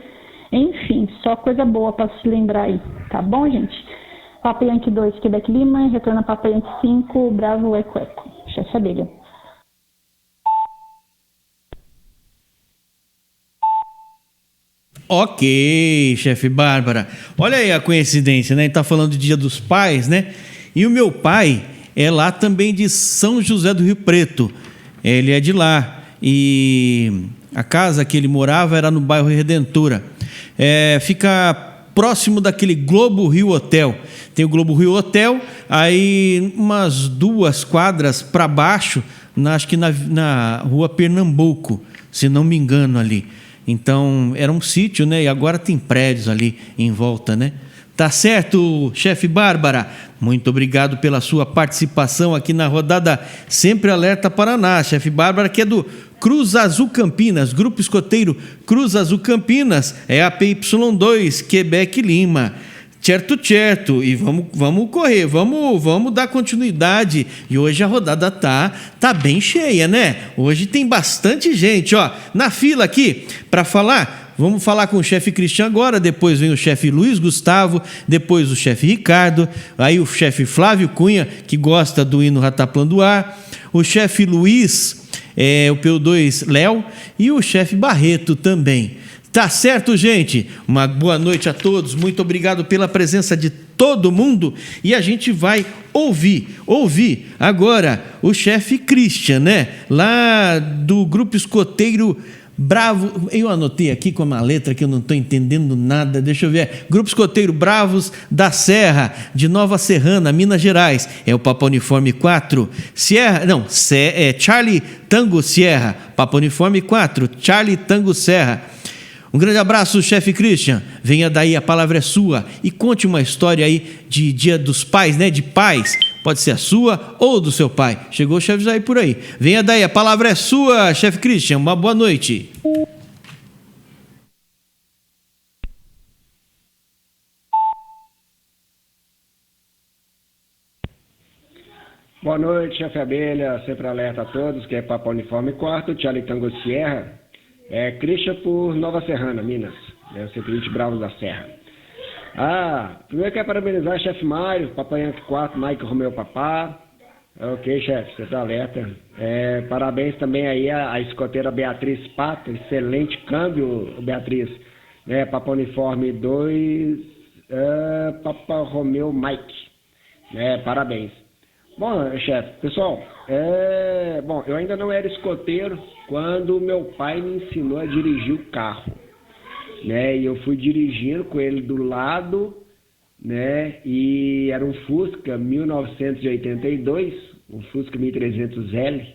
Enfim, só coisa boa para se lembrar aí. Tá bom, gente? Papa Yankee 2, Quebec Lima, retorna Papa Yankee 5, Bravo Eco Eco. Chefe Abelha. Ok, chefe Bárbara. Olha aí a coincidência, né? A gente tá falando do Dia dos Pais, né? E o meu pai é lá também de São José do Rio Preto. Ele é de lá. E a casa que ele morava era no bairro Redentora. Fica próximo daquele Globo Rio Hotel. Tem o Globo Rio Hotel, aí umas 2 quadras para baixo, acho que na rua Pernambuco, se não me engano ali. Então, era um sítio, né? E agora tem prédios ali em volta, né? Tá certo, chefe Bárbara? Muito obrigado pela sua participação aqui na rodada Sempre Alerta Paraná. Chefe Bárbara, que é do Cruz Azul Campinas, Grupo Escoteiro Cruz Azul Campinas, é a PY2, Quebec Lima. Certo. E vamos correr, vamos dar continuidade. E hoje a rodada tá bem cheia, né? Hoje tem bastante gente, ó, na fila aqui para falar. Vamos falar com o chefe Cristian agora, depois vem o chefe Luiz Gustavo, depois o chefe Ricardo, aí o chefe Flávio Cunha, que gosta do hino Rataplan do Ar, o chefe Luiz, o PO2 Léo e o chefe Barreto também. Tá certo, gente? Uma boa noite a todos. Muito obrigado pela presença de todo mundo. E a gente vai ouvir agora o chefe Christian, né? Lá do Grupo Escoteiro Bravo. Eu anotei aqui com uma letra que eu não estou entendendo nada. Deixa eu ver. Grupo Escoteiro Bravos da Serra, de Nova Serrana, Minas Gerais. É o Papa Uniforme 4. Charlie Tango Sierra. Papa Uniforme 4. Charlie Tango Serra. Um grande abraço, chefe Christian. Venha daí, a palavra é sua. E conte uma história aí de Dia dos Pais, né? De pais. Pode ser a sua ou do seu pai. Chegou o chefe Jair por aí. Venha daí, a palavra é sua, chefe Christian. Uma boa noite. Boa noite, chefe Abelha. Sempre alerta a todos, que é Papa Uniforme 4, Charlie Tango Sierra. Christian por Nova Serrana, Minas. O Security Bravos da Serra. Primeiro quero parabenizar o chefe Mário, Papai Yankee 4, Mike Romeu Papá. Ok, chefe, você tá alerta. Parabéns também aí à escoteira Beatriz Pato, excelente câmbio, Beatriz. Papa Uniforme 2, Papa Romeu Mike. Parabéns. Bom, chefe, pessoal, eu ainda não era escoteiro quando meu pai me ensinou a dirigir o carro. né? E eu fui dirigindo com ele do lado, né? E era um Fusca 1982, um Fusca 1300L.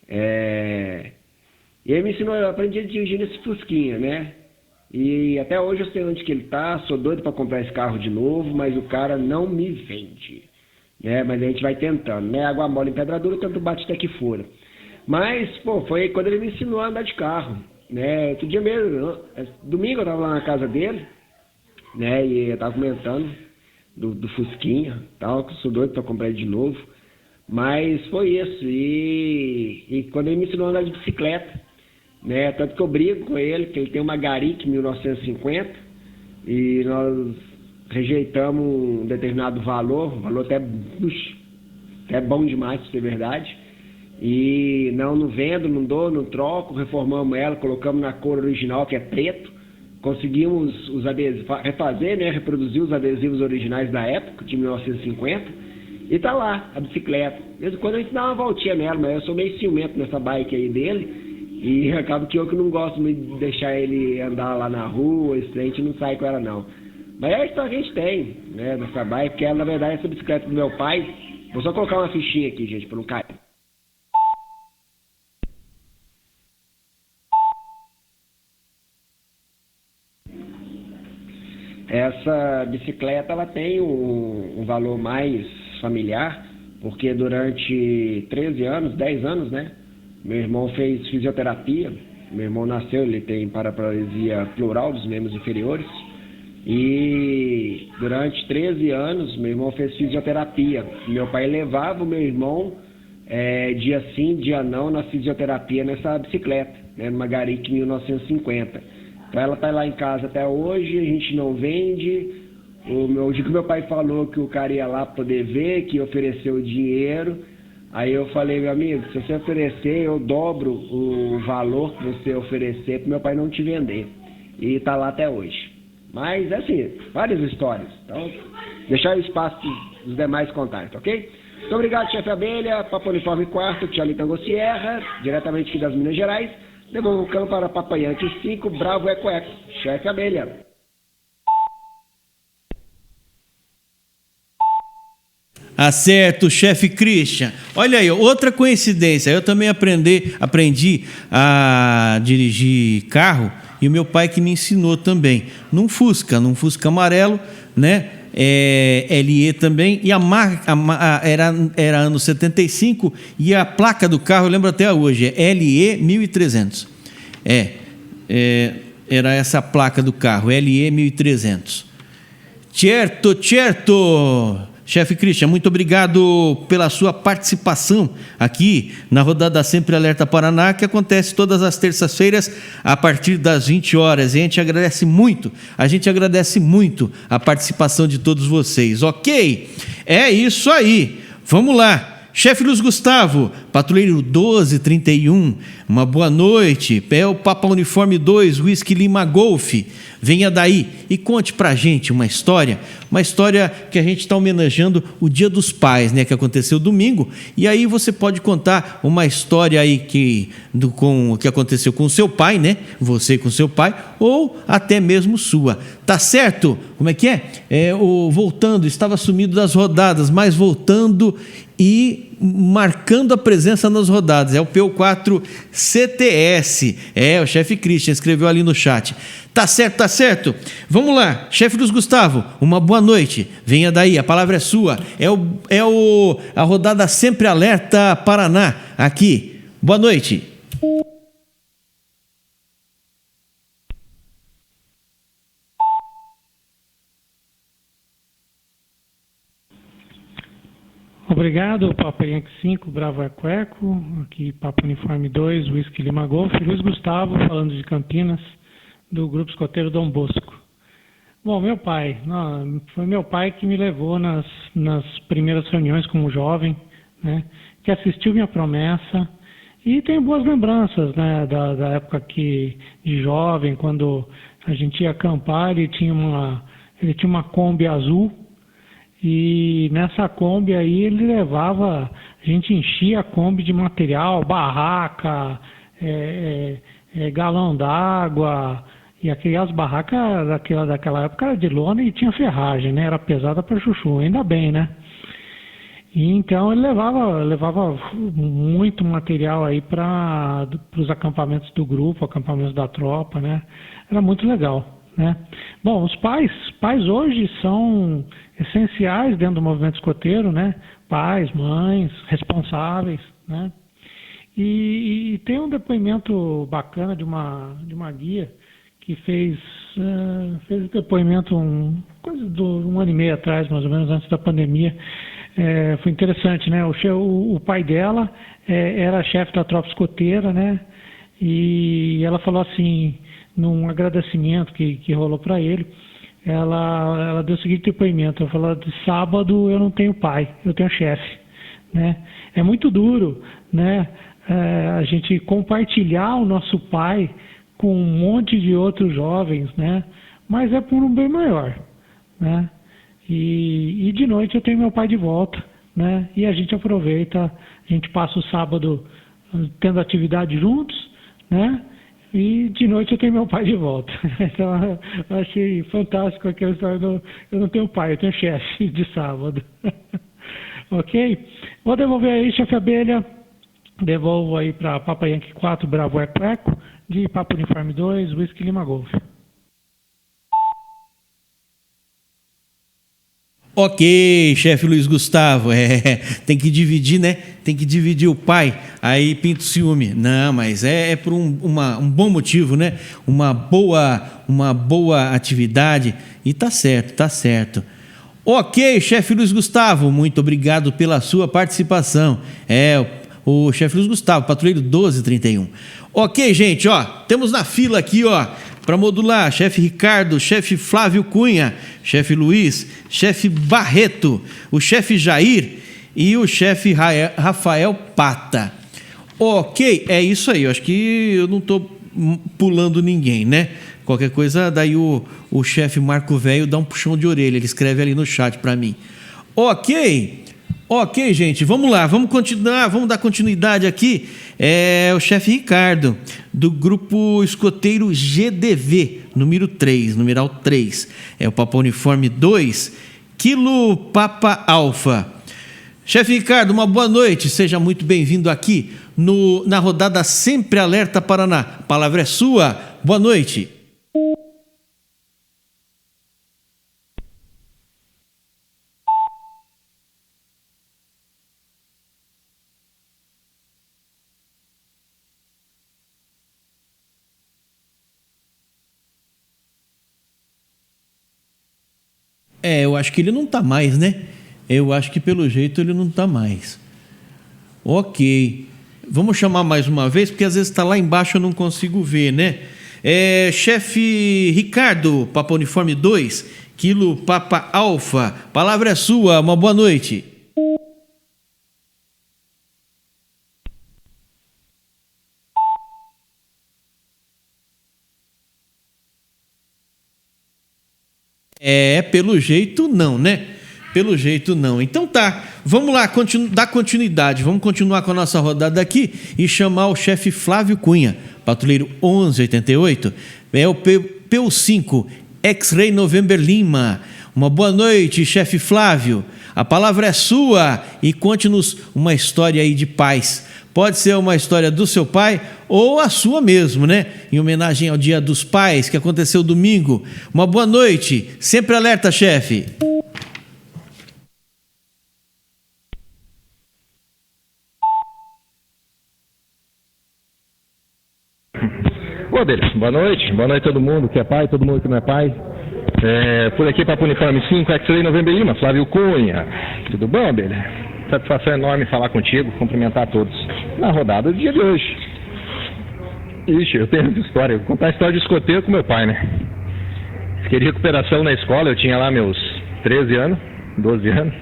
E ele me ensinou, eu aprendi a dirigir nesse Fusquinha, né? E até hoje eu sei onde que ele tá, sou doido para comprar esse carro de novo, mas o cara não me vende, né? Mas a gente vai tentando, né? Água mole em pedra dura, tanto bate até que fora. Mas, pô, foi quando ele me ensinou a andar de carro, né? Outro dia mesmo, domingo eu tava lá na casa dele, né? E eu tava comentando do Fusquinha, tal, que eu sou doido para comprar ele de novo. Mas foi isso, e quando ele me ensinou a andar de bicicleta, né? Tanto que eu brigo com ele, que ele tem uma Garic 1950, e nós rejeitamos um determinado valor até bom demais, pra ser verdade, e não vendo, não dou, não troco, reformamos ela, colocamos na cor original, que é preto, conseguimos os adesivos, refazer, né? Reproduzir os adesivos originais da época, de 1950, e tá lá, a bicicleta. De vez em quando a gente dá uma voltinha nela, mas eu sou meio ciumento nessa bike aí dele, e acaba que eu que não gosto muito de deixar ele andar lá na rua, a gente não sai com ela não. Mas é a história que a gente tem, né, nessa bike, porque ela, na verdade, essa bicicleta do meu pai. Vou só colocar uma fichinha aqui, gente, pra não cair. Essa bicicleta, ela tem um valor mais familiar, porque durante 13 anos, 10 anos, né, meu irmão fez fisioterapia. Meu irmão nasceu, ele tem paraplegia pleural dos membros inferiores, e durante 13 anos meu irmão fez fisioterapia. Meu pai levava o meu irmão dia sim, dia não, na fisioterapia nessa bicicleta, né, numa Garic 1950. Então ela está lá em casa até hoje, a gente não vende. O dia que meu pai falou que o cara ia lá poder ver, que ofereceu o dinheiro, aí eu falei, meu amigo, se você oferecer, eu dobro o valor que você oferecer para meu pai não te vender. E tá lá até hoje. Mas, assim, várias histórias. Então, deixar o espaço para os demais contarem, tá ok? Muito obrigado, chefe Abelha, Papa Uniforme 4, Charlie Tango Sierra, diretamente aqui das Minas Gerais. Devolvo o campo para Papa Yankee 5, Bravo Eco Eco, chefe Abelha. Acerto, chefe Christian. Olha aí, outra coincidência. Eu também aprendi a dirigir carro, e o meu pai que me ensinou também. Num Fusca amarelo, né? LE também, e a marca era ano 75, e a placa do carro, eu lembro até hoje, é LE 1300. Era essa a placa do carro, LE 1300. Certo. Chefe Christian, muito obrigado pela sua participação aqui na Rodada Sempre Alerta Paraná, que acontece todas as terças-feiras a partir das 20 horas. E a gente agradece muito a participação de todos vocês, ok? É isso aí, vamos lá. Chefe Luiz Gustavo, patrulheiro 1231, uma boa noite. É o Papa Uniforme 2, Whisky Lima Golf. Venha daí e conte pra gente uma história que a gente está homenageando o Dia dos Pais, né, que aconteceu domingo. E aí você pode contar uma história aí que aconteceu com o seu pai, né? Você com seu pai, ou até mesmo sua. Tá certo? Como é que é? Voltando, estava sumido das rodadas, mas voltando e marcando a presença nas rodadas. É o PO4 CTS. O chefe Christian escreveu ali no chat. Tá certo. Vamos lá, chefe Luiz Gustavo, uma boa noite. Venha daí, a palavra é sua. A rodada Sempre Alerta Paraná, aqui. Boa noite. Obrigado, Papa Yankee 5, Bravo Eco Eco, aqui Papa Uniforme 2, Whisky Lima Golf, Luiz Gustavo, falando de Campinas, do Grupo Escoteiro Dom Bosco. Bom, meu pai, foi meu pai que me levou nas primeiras reuniões como jovem, né, que assistiu Minha Promessa, e tenho boas lembranças, né, da época de jovem, quando a gente ia acampar, ele tinha uma Kombi azul. E nessa Kombi aí ele levava, a gente enchia a Kombi de material, barraca, galão d'água, E as barracas daquela época era de lona e tinha ferragem, né? Era pesada para chuchu, ainda bem, né? E então ele levava muito material aí para os acampamentos do grupo, acampamentos da tropa, né? Era muito legal, né? Bom, os pais hoje são essenciais dentro do movimento escoteiro, né? Pais, mães, responsáveis, né? E tem um depoimento bacana de uma guia que fez o depoimento coisa de um ano e meio atrás, mais ou menos, antes da pandemia. Foi interessante, né? O pai dela era chefe da tropa escoteira, né? E ela falou assim, num agradecimento que rolou para ele, ela deu o seguinte depoimento, ela falou: de sábado eu não tenho pai, eu tenho chefe, né? É muito duro, né? A gente compartilhar o nosso pai com um monte de outros jovens, né? Mas é por um bem maior, né? E de noite eu tenho meu pai de volta, né? E a gente aproveita, a gente passa o sábado tendo atividade juntos, né? E de noite eu tenho meu pai de volta. Então eu achei fantástico aquela história eu não tenho pai, eu tenho chefe de sábado. Ok? Vou devolver aí, chefe Abelha. Devolvo aí para Papa Yankee 4, Bravo Eco, de Papa Uniforme 2, Whisky Lima Golf. Ok, chefe Luiz Gustavo, tem que dividir, né? Tem que dividir o pai, aí pinta o ciúme. Não, mas é por um bom motivo, né? Uma boa atividade, e tá certo. Ok, chefe Luiz Gustavo, muito obrigado pela sua participação. O chefe Luiz Gustavo, patrulheiro 1231. Ok, gente, ó, temos na fila aqui, ó, para modular, chefe Ricardo, chefe Flávio Cunha, chefe Luiz, chefe Barreto, o chefe Jair e o chefe Rafael Pata. Ok, é isso aí, eu acho que eu não tô pulando ninguém, né? Qualquer coisa, daí o chefe Marco Velho dá um puxão de orelha, ele escreve ali no chat para mim. Ok, gente, vamos lá, vamos continuar, vamos dar continuidade aqui. O chefe Ricardo, do grupo escoteiro GDV, numeral 3. É o Papa Uniforme 2, Kilo Papa Alfa. Chefe Ricardo, uma boa noite, seja muito bem-vindo aqui na rodada Sempre Alerta Paraná. A palavra é sua, boa noite. Eu acho que ele não está mais, né? Eu acho que pelo jeito ele não está mais. Ok. Vamos chamar mais uma vez, porque às vezes está lá embaixo eu não consigo ver, né? Chefe Ricardo, Papa Uniforme 2, Kilo Papa Alfa. Palavra é sua, uma boa noite. Pelo jeito não, né? Pelo jeito não. Então tá, vamos lá, dar continuidade. Vamos continuar com a nossa rodada aqui e chamar o chefe Flávio Cunha, patrulheiro 1188. É o PU5, X-Ray November Lima. Uma boa noite, chefe Flávio. A palavra é sua e conte-nos uma história aí de paz. Pode ser uma história do seu pai ou a sua mesmo, né? Em homenagem ao Dia dos Pais, que aconteceu domingo. Uma boa noite. Sempre alerta, chefe. Boa noite a todo mundo que é pai, todo mundo que não é pai. Por aqui, Papa Uniforme 5, X-Ray November Lima, Flávio Cunha. Tudo bom, Abelha? Satisfação enorme falar contigo, cumprimentar a todos na rodada do dia de hoje. Ixi, eu tenho muita história. Vou contar a história de escoteiro com meu pai, né? Queria recuperação na escola, eu tinha lá meus 13 anos, 12 anos.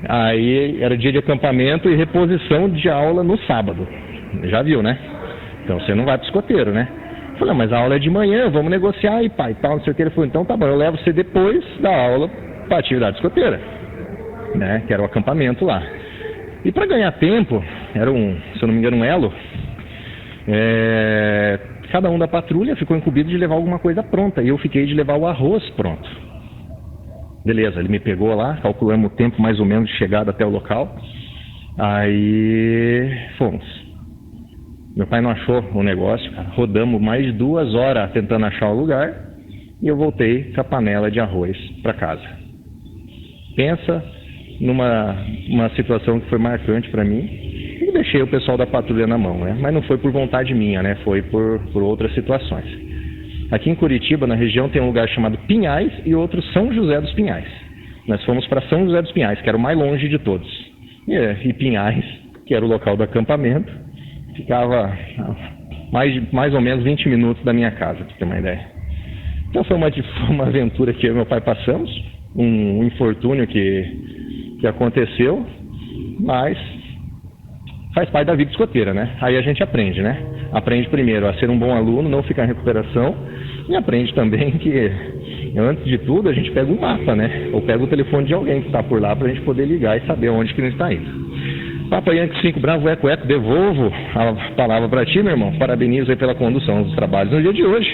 Aí era dia de acampamento e reposição de aula no sábado. Já viu, né? Então você não vai pro escoteiro, né? Eu falei, mas a aula é de manhã, vamos negociar aí, pai, tal, não sei o que. Ele falou, então tá bom, eu levo você depois da aula pra atividade escoteira, né? Que era o acampamento lá. E para ganhar tempo, era se eu não me engano, um elo, cada um da patrulha ficou incumbido de levar alguma coisa pronta, e eu fiquei de levar o arroz pronto. Beleza, ele me pegou lá, calculamos o tempo mais ou menos de chegada até o local, aí fomos. Meu pai não achou o negócio, cara. Rodamos mais de 2 horas tentando achar o lugar, e eu voltei com a panela de arroz para casa. Pensa numa situação que foi marcante para mim, e deixei o pessoal da patrulha na mão, né? Mas não foi por vontade minha, né? Foi por outras situações. Aqui em Curitiba, na região, tem um lugar chamado Pinhais e outro São José dos Pinhais. Nós fomos para São José dos Pinhais, que era o mais longe de todos. E Pinhais, que era o local do acampamento, ficava mais ou menos 20 minutos da minha casa, para ter uma ideia. Então foi uma aventura que eu e meu pai passamos, um infortúnio que aconteceu, mas faz parte da vida escoteira, né? Aí a gente aprende, né? Aprende primeiro a ser um bom aluno, não ficar em recuperação, e aprende também que, antes de tudo, a gente pega um mapa, né? Ou pega o telefone de alguém que está por lá para a gente poder ligar e saber onde que ele está indo. Papa Yankee 5, Bravo Eco Eco, devolvo a palavra para ti, meu irmão. Parabenizo aí pela condução dos trabalhos no dia de hoje.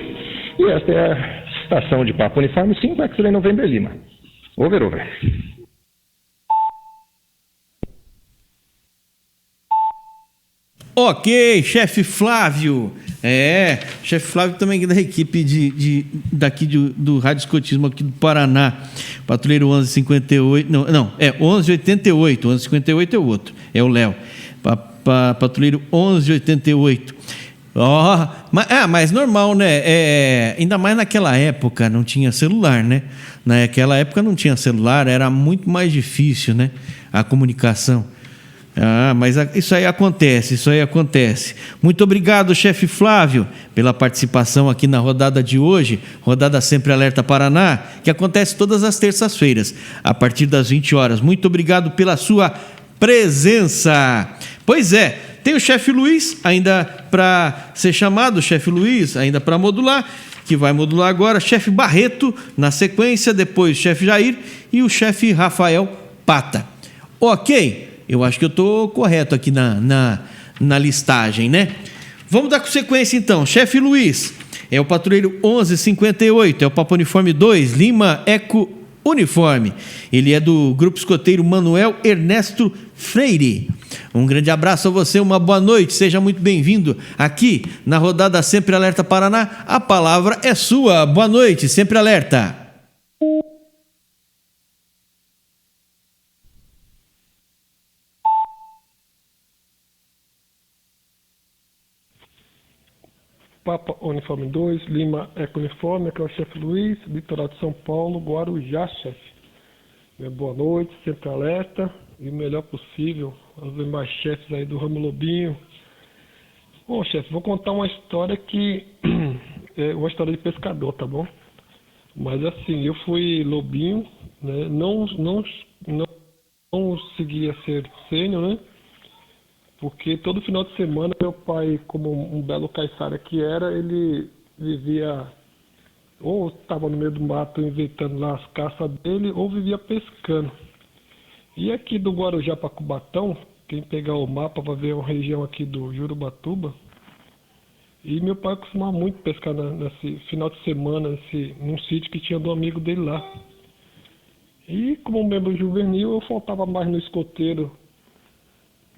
E esta é a estação de Papa Uniforme 5, X-Ray November Lima. Over, over. Ok, chefe Flávio. Chefe Flávio também da equipe daqui do Rádio Escotismo aqui do Paraná. Patrulheiro 1158, 1188. 1158 é o outro, é o Léo. Patrulheiro 1188. Mas normal, né? Ainda mais naquela época não tinha celular, né? Naquela época não tinha celular, era muito mais difícil, né? A comunicação. Mas isso aí acontece. Muito obrigado, chefe Flávio, pela participação aqui na rodada de hoje, rodada Sempre Alerta Paraná, que acontece todas as terças-feiras, a partir das 20 horas. Muito obrigado pela sua presença. Pois é, tem o chefe Luiz ainda para ser chamado, chefe Luiz ainda para modular, que vai modular agora, chefe Barreto na sequência, depois o chefe Jair e o chefe Rafael Pata. Ok? Eu acho que eu estou correto aqui na listagem, né? Vamos dar sequência então. Chefe Luiz é o patrulheiro 1158, é o Papa Uniforme 2, Lima Eco Uniforme. Ele é do Grupo Escoteiro Manuel Ernesto Freire. Um grande abraço a você, uma boa noite, seja muito bem-vindo aqui na rodada Sempre Alerta Paraná. A palavra é sua. Boa noite, Sempre Alerta. Papa Uniforme 2, Lima Eco Uniforme, aqui é o chefe Luiz, litoral de São Paulo, Guarujá, chefe. Boa noite, sempre alerta e o melhor possível aos demais chefes aí do ramo Lobinho. Bom, chefe, vou contar uma história que é uma história de pescador, tá bom? Mas assim, eu fui Lobinho, né? Não conseguia ser sênior, né? Porque todo final de semana meu pai, como um belo caiçara que era, ele vivia, ou estava no meio do mato inventando lá as caças dele, ou vivia pescando. E aqui do Guarujá para Cubatão, quem pegar o mapa vai ver uma região aqui do Jurubatuba, e meu pai costumava muito pescar nesse final de semana, num sítio que tinha do amigo dele lá. E como membro juvenil, eu faltava mais no escoteiro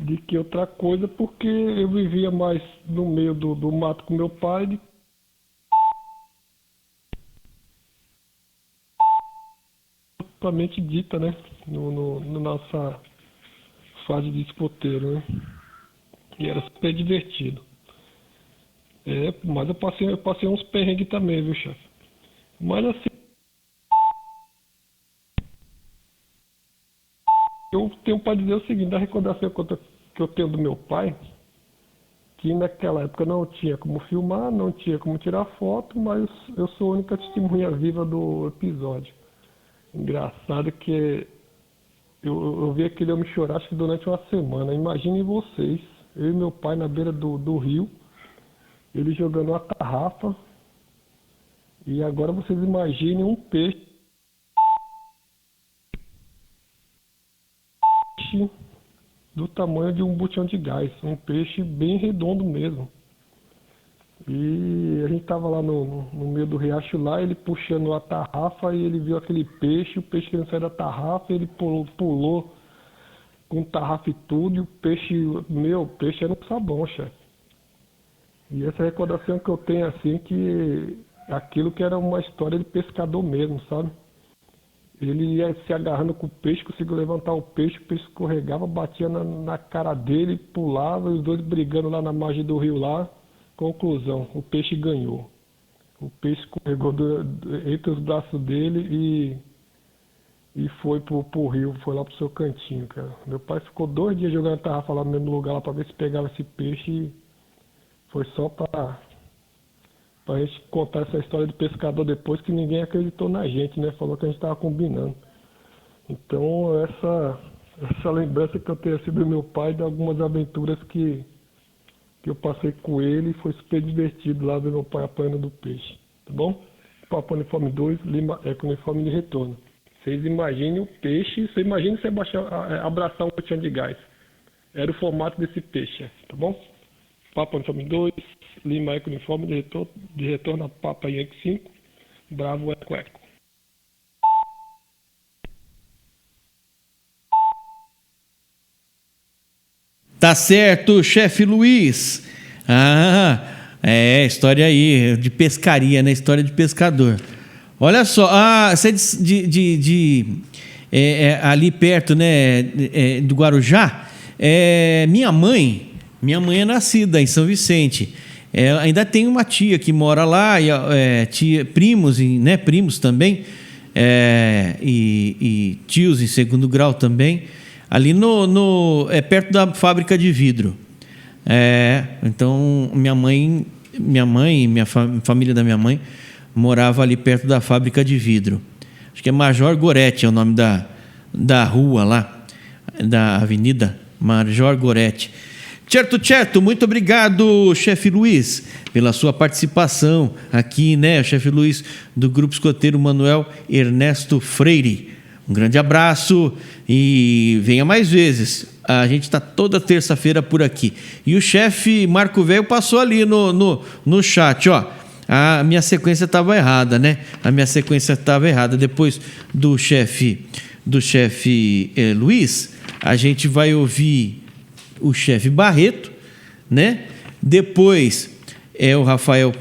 de que outra coisa, porque eu vivia mais no meio do mato com meu pai. Propriamente dita, né? Na nossa fase de escoteiro, né? E era super divertido. Mas eu passei uns perrengues também, viu, chefe? Mas assim, eu tenho para dizer o seguinte, da recordação que eu tenho do meu pai, que naquela época não tinha como filmar, não tinha como tirar foto, mas eu sou a única testemunha viva do episódio. Engraçado que eu vi aquele homem chorar, acho que durante uma semana. Imaginem vocês, eu e meu pai na beira do rio, ele jogando uma tarrafa, e agora vocês imaginem um peixe do tamanho de um botão de gás, um peixe bem redondo mesmo. E a gente tava lá no meio do riacho lá, ele puxando a tarrafa e ele viu aquele peixe, o peixe querendo sair da tarrafa, ele pulou com tarrafa e tudo, e o peixe era um sabão, chefe. E essa recordação que eu tenho, assim, que aquilo que era uma história de pescador mesmo, sabe? Ele ia se agarrando com o peixe, conseguiu levantar o peixe escorregava, batia na cara dele, pulava, os dois brigando lá na margem do rio lá. Conclusão, o peixe ganhou. O peixe escorregou entre os braços dele e foi pro rio, foi lá pro seu cantinho, cara. Meu pai ficou 2 dias jogando a tarrafa lá no mesmo lugar lá pra ver se pegava esse peixe e foi só pra gente contar essa história do pescador depois, que ninguém acreditou na gente, né? Falou que a gente tava combinando. Então essa lembrança que eu tenho assim do meu pai, de algumas aventuras que eu passei com ele, foi super divertido lá ver meu pai apanhando do peixe, tá bom? Papo Uniforme 2, Lima Eco Uniforme de retorno. Vocês imaginem o peixe, você imagina você abraçar um botijão de gás. Era o formato desse peixe, tá bom? Papo Uniforme 2, Lima Eco Uniforme de retorno a Papa Yankee 5, Bravo Eco Eco. Tá certo, chefe Luiz. História aí de pescaria, né? História de pescador. Olha só, você é ali perto, né, do Guarujá. Minha mãe é nascida em São Vicente. Ainda tem uma tia que mora lá, primos, né, primos também, e tios em segundo grau também. Ali perto da fábrica de vidro. Então, minha mãe e família da minha mãe morava ali perto da fábrica de vidro. Acho que é Major Goretti, é o nome da rua lá, da avenida Major Goretti. Certo, muito obrigado, chefe Luiz, pela sua participação aqui, né, chefe Luiz, do Grupo Escoteiro Manuel Ernesto Freire. Um grande abraço e venha mais vezes. A gente está toda terça-feira por aqui. E o chefe Marco Velho passou ali no chat, ó. A minha sequência estava errada, né? Depois do chefe Luiz, a gente vai ouvir o chefe Barreto, né? Depois é o Rafael...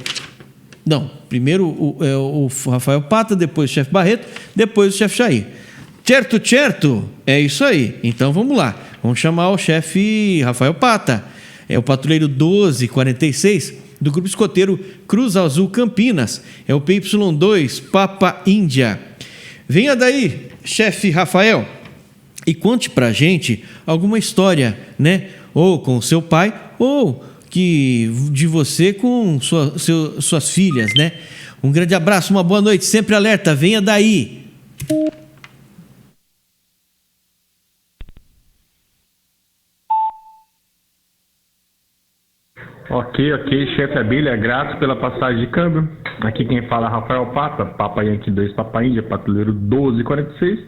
Não, primeiro o Rafael Pata, depois o chefe Barreto, depois o chefe Jair. Certo? É isso aí. Então vamos lá. Vamos chamar o chefe Rafael Pata. É o patrulheiro 1246 do Grupo Escoteiro Cruz Azul Campinas. É o PY2 Papa Índia. Venha daí, chefe Rafael, e conte pra gente alguma história, né? Ou com seu pai, ou de você com suas filhas, né? Um grande abraço, uma boa noite, sempre alerta. Venha daí. Ok, chefe Abelha, grato pela passagem de câmbio. Aqui quem fala é Rafael Pata, Papa Yankee 2, Papa Índia, patrulheiro 1246.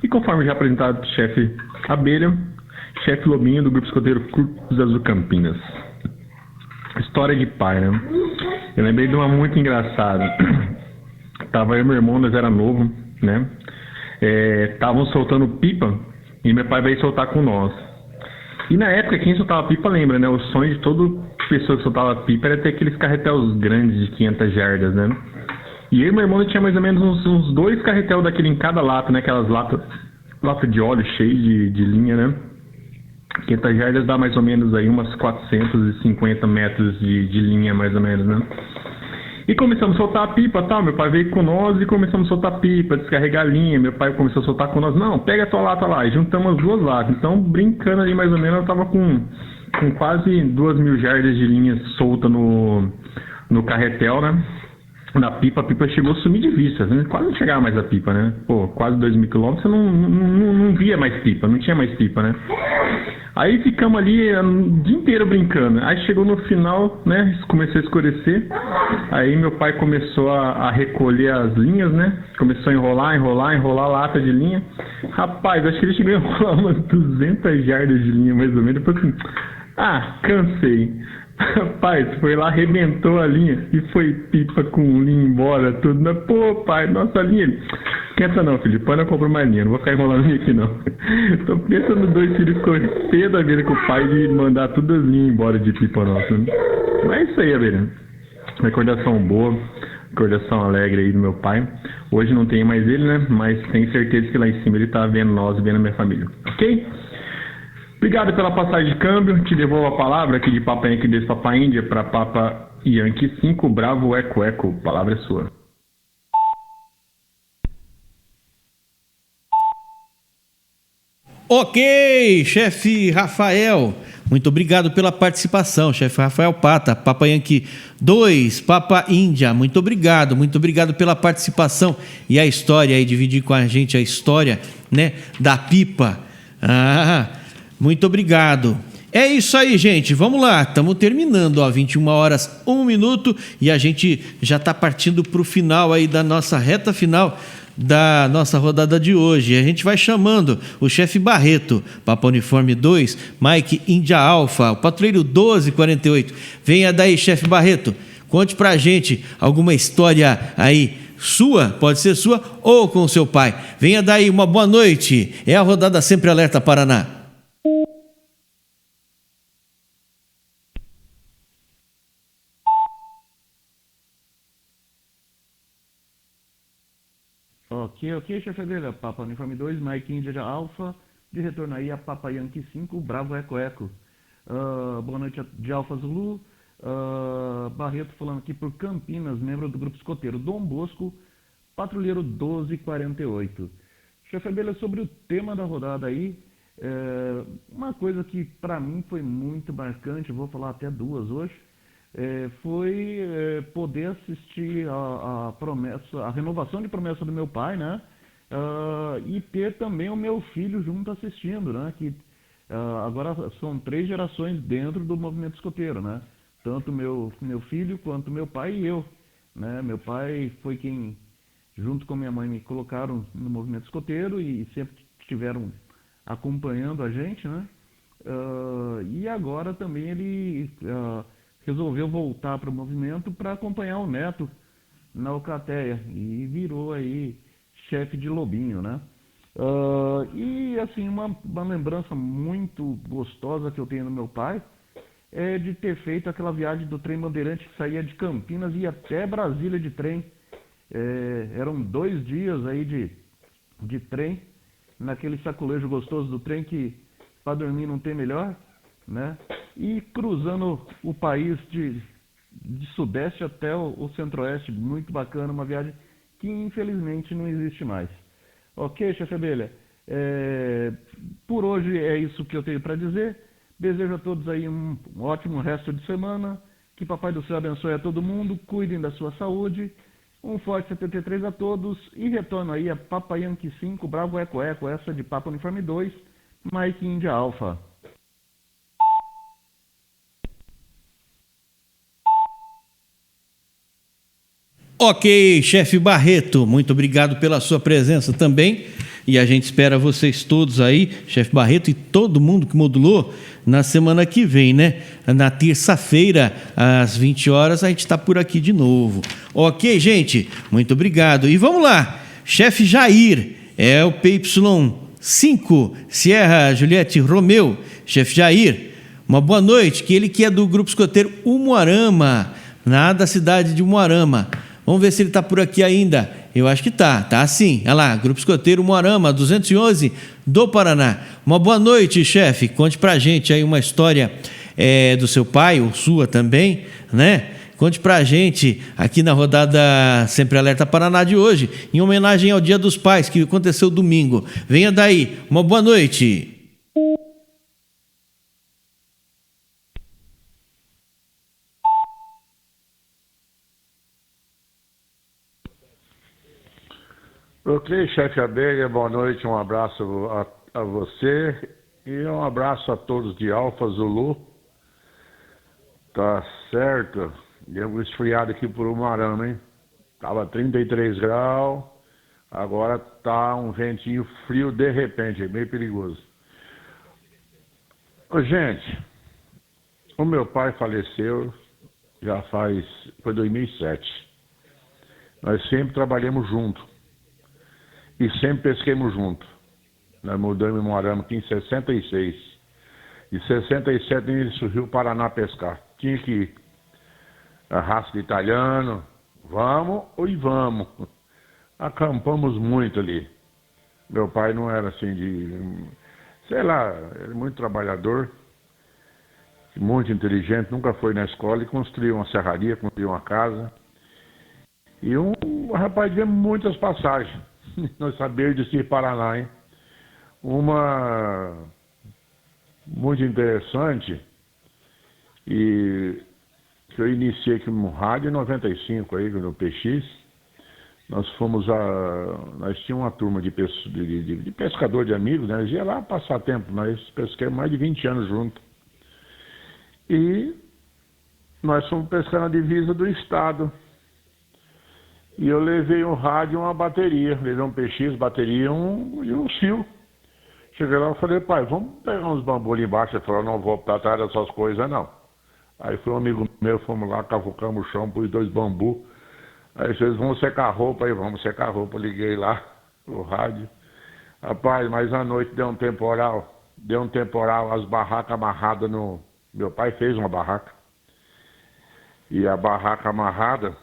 E conforme já apresentado pelo chefe Abelha, chefe Lobinho do Grupo Escoteiro Cruz Azul Campinas. História de pai, né? Eu lembrei de uma muito engraçada. Tava eu e meu irmão, nós era novo, né? Estavam soltando pipa e meu pai veio soltar com nós. E na época, quem soltava pipa lembra, né? O sonho de toda pessoa que soltava pipa era ter aqueles carretéis grandes de 500 jardas, né? E eu e meu irmão tinha mais ou menos uns 2 carretéis daquele em cada lata, né? Aquelas latas de óleo cheias de linha, né? 500 jardas dá mais ou menos aí umas 450 metros de linha, mais ou menos, né? E começamos a soltar a pipa, tal. Meu pai veio com nós e começamos a soltar a pipa, descarregar a linha. Meu pai começou a soltar com nós. Não, pega a tua lata lá. E juntamos as 2 latas. Então, brincando ali mais ou menos, eu tava com quase 2.000 jardas de linha solta no carretel, né? Na pipa, a pipa chegou a sumir de vista. Né? Quase não chegava mais a pipa, né? Pô, quase 2.000 quilômetros, você não via mais pipa, não tinha mais pipa, né? Aí ficamos ali o dia inteiro brincando. Aí chegou no final, né? Começou a escurecer. Aí meu pai começou a recolher as linhas, né? Começou a enrolar a lata de linha. Rapaz, acho que ele chegou a enrolar umas 200 jardas de linha, mais ou menos. Depois assim, cansei. Rapaz, foi lá, arrebentou a linha e foi pipa com linha embora, tudo. Mas, pô, pai, nossa linha. Esquenta não, filho, pai não compra mais linha, não vou ficar enrolando linha aqui não. Tô pensando nos dois filhos ficou pé da vida com o pai de mandar todas as linhas embora de pipa nossa. Mas é isso aí, Abelha. Recordação boa, recordação alegre aí do meu pai. Hoje não tem mais ele, né? Mas tenho certeza que lá em cima ele tá vendo nós, vendo a minha família. Ok? Obrigado pela passagem de câmbio. Te devolvo a palavra aqui de Papa Yankee 2 Papa Índia para Papa Yankee 5 Bravo Eco Eco. A palavra é sua. Ok, chefe Rafael. Muito obrigado pela participação, chefe Rafael Pata, Papa Yankee 2, Papa Índia. Muito obrigado pela participação e a história aí, dividir com a gente a história, né, da pipa. Muito obrigado. É isso aí, gente. Vamos lá. Estamos terminando, ó, 21 horas, 1 minuto e a gente já está partindo para o final aí da nossa reta final da nossa rodada de hoje. A gente vai chamando o chefe Barreto, Papa Uniforme 2, Mike Índia Alfa, o patrulheiro 1248. Venha daí, chefe Barreto. Conte pra gente alguma história aí sua, pode ser sua ou com o seu pai. Venha daí, uma boa noite. É a rodada Sempre Alerta Paraná. Ok, chefe dele, Papa Uniforme 2, Mike Índia Alfa, de retorno aí a Papa Yankee 5, Bravo Eco Eco. Boa noite de Alfa Zulu, Barreto falando aqui por Campinas, membro do Grupo Escoteiro Dom Bosco, patrulheiro 1248. Chefe Abelha, sobre o tema da rodada aí, uma coisa que para mim foi muito marcante, vou falar até duas hoje, foi poder assistir a renovação de promessa do meu pai, né? E ter também o meu filho junto assistindo, né? Que agora são 3 gerações dentro do movimento escoteiro, né? Tanto meu filho quanto meu pai e eu, né? Meu pai foi quem, junto com minha mãe, me colocaram no movimento escoteiro e sempre estiveram acompanhando a gente, né? E agora também ele resolveu voltar para o movimento para acompanhar o neto na Alcateia e virou aí chefe de Lobinho, né? E assim, uma lembrança muito gostosa que eu tenho do meu pai é de ter feito aquela viagem do trem Bandeirante que saía de Campinas e ia até Brasília de trem. Eram 2 dias aí de trem, naquele saculejo gostoso do trem que para dormir não tem melhor, né? E cruzando o país de sudeste até o centro-oeste, muito bacana, uma viagem que infelizmente não existe mais. Ok, chefe Abelha? Por hoje é isso que eu tenho para dizer. Desejo a todos aí um ótimo resto de semana, que Papai do Céu abençoe a todo mundo, cuidem da sua saúde, um forte 73 a todos e retorno aí a Papa Yankee 5, Bravo Eco Eco, essa de Papa Uniforme 2, Mike Índia Alfa. Ok, chefe Barreto, muito obrigado pela sua presença também. E a gente espera vocês todos aí, chefe Barreto e todo mundo que modulou, na semana que vem, né? Na terça-feira, às 20 horas, a gente está por aqui de novo. Ok, gente? Muito obrigado. E vamos lá, chefe Jair, é o PY5, Sierra Juliette Romeu. Chefe Jair, uma boa noite, que ele que é do Grupo Escoteiro Umuarama, lá da cidade de Umuarama. Vamos ver se ele está por aqui ainda. Eu acho que está sim. Olha lá, Grupo Escoteiro Umuarama, 211 do Paraná. Uma boa noite, chefe. Conte pra gente aí uma história do seu pai, ou sua também, né? Conte pra gente aqui na rodada Sempre Alerta Paraná de hoje, em homenagem ao Dia dos Pais, que aconteceu domingo. Venha daí. Uma boa noite. Ok, chefe Abelha, boa noite, um abraço a você e um abraço a todos de Alfa Zulu. Tá certo, deu um esfriado aqui por Umuarama, hein? Tava 33 graus, agora tá um ventinho frio de repente, é meio perigoso. Ô, gente, O meu pai faleceu foi 2007. Nós sempre trabalhamos junto e sempre pesquemos junto. Nós mudamos e moramos aqui em 66. Em 67 ele surgiu o Paraná pescar. Tinha que ir. A raça de italiano, vamos e vamos. Acampamos muito ali. Meu pai não era assim era muito trabalhador, muito inteligente, nunca foi na escola e construiu uma serraria, construiu uma casa. E um rapaz de muitas passagens. Nós sabemos de Paraná, hein? Uma muito interessante e que eu iniciei aqui no rádio em 95 aí no PX. Nós tínhamos uma turma de pescador de amigos, né? Nós ia lá passar tempo, nós pesquemos mais de 20 anos juntos. E nós fomos pescar na divisa do estado. E eu levei um rádio e uma bateria, levei um PX, bateria e um fio. Cheguei lá e falei, pai, vamos pegar uns bambus ali embaixo. Ele falou, não vou para trás dessas coisas não. Aí foi um amigo meu, fomos lá, cavucamos o chão, pus 2 bambus. Aí vocês vão secar a roupa, aí vamos secar a roupa. Liguei lá o rádio. Rapaz, mas à noite deu um temporal, as barracas amarradas no... Meu pai fez uma barraca. E a barraca amarrada...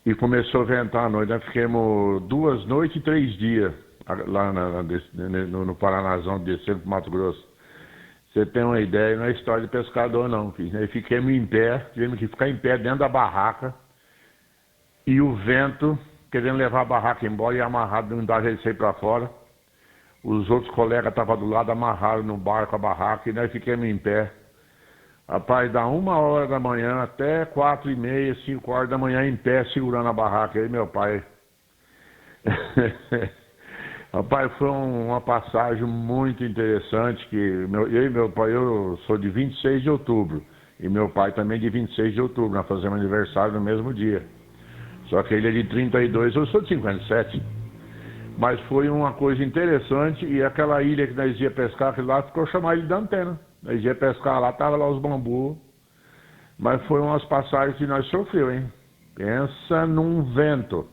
E começou a ventar à noite. Nós ficamos 2 noites e 3 dias lá no Paranazão, descendo para o Mato Grosso. Você tem uma ideia, não é história de pescador não, filho. Aí ficamos em pé, tivemos que ficar em pé dentro da barraca. E o vento querendo levar a barraca embora e amarrado, não dá jeito de sair para fora. Os outros colegas estavam do lado, amarraram no barco a barraca e nós ficamos em pé. Rapaz, da 1h da manhã até 4h30, 5h da manhã em pé, segurando a barraca. Aí meu pai... Rapaz, foi uma passagem muito interessante, que eu e meu pai, eu sou de 26 de outubro, e meu pai também de 26 de outubro, nós fazemos aniversário no mesmo dia. Só que ele é de 32, eu sou de 57. Mas foi uma coisa interessante, e aquela ilha que nós ia pescar, que lá ficou chamada de Antena. Nós ia pescar lá, tava lá os bambus, mas foi umas passagens que nós sofreu, hein? Pensa num vento,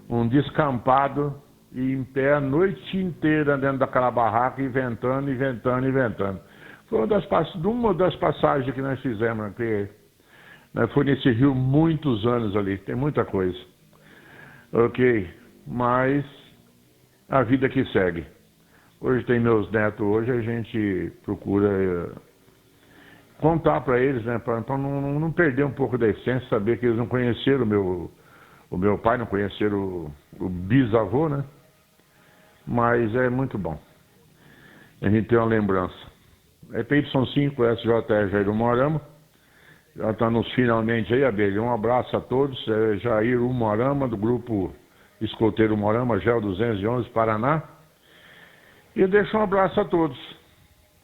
um descampado, e em pé a noite inteira dentro daquela barraca, e ventando, e ventando, e ventando. Foi uma das passagens que nós fizemos, porque nós foi nesse rio muitos anos ali, tem muita coisa. Ok, mas a vida que segue. Hoje tem meus netos, hoje a gente procura contar para eles, né, para não perder um pouco da essência, saber que eles não conheceram o meu pai, não conheceram o bisavô, né? Mas é muito bom. A gente tem uma lembrança. É PY5, SJR Jair Umuarama. Já está nos finalmente aí, Abelha. Um abraço a todos. É Jair Umuarama, do grupo Escoteiro Umuarama, GEL 211, Paraná. E deixo um abraço a todos.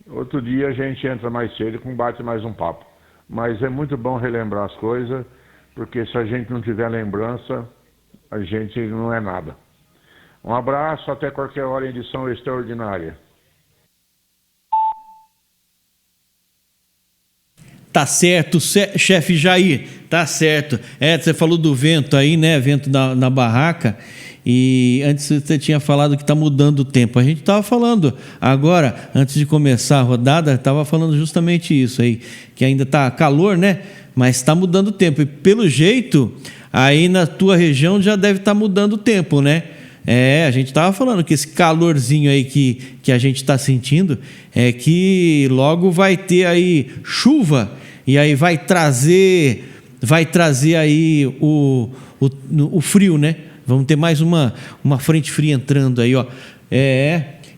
Outro dia a gente entra mais cedo e bate mais um papo. Mas é muito bom relembrar as coisas, porque se a gente não tiver lembrança, a gente não é nada. Um abraço, até qualquer hora, edição extraordinária. Tá certo, chefe Jair, tá certo. Você falou do vento aí, né? Vento na barraca. E antes você tinha falado que está mudando o tempo. A gente estava falando agora, antes de começar a rodada, estava falando justamente isso aí, que ainda está calor, né? Mas está mudando o tempo. E pelo jeito, aí na tua região já deve estar mudando o tempo, né? A gente estava falando que esse calorzinho aí que a gente está sentindo é que logo vai ter aí chuva e aí vai trazer aí o frio, né? Vamos ter mais uma frente fria entrando aí, ó.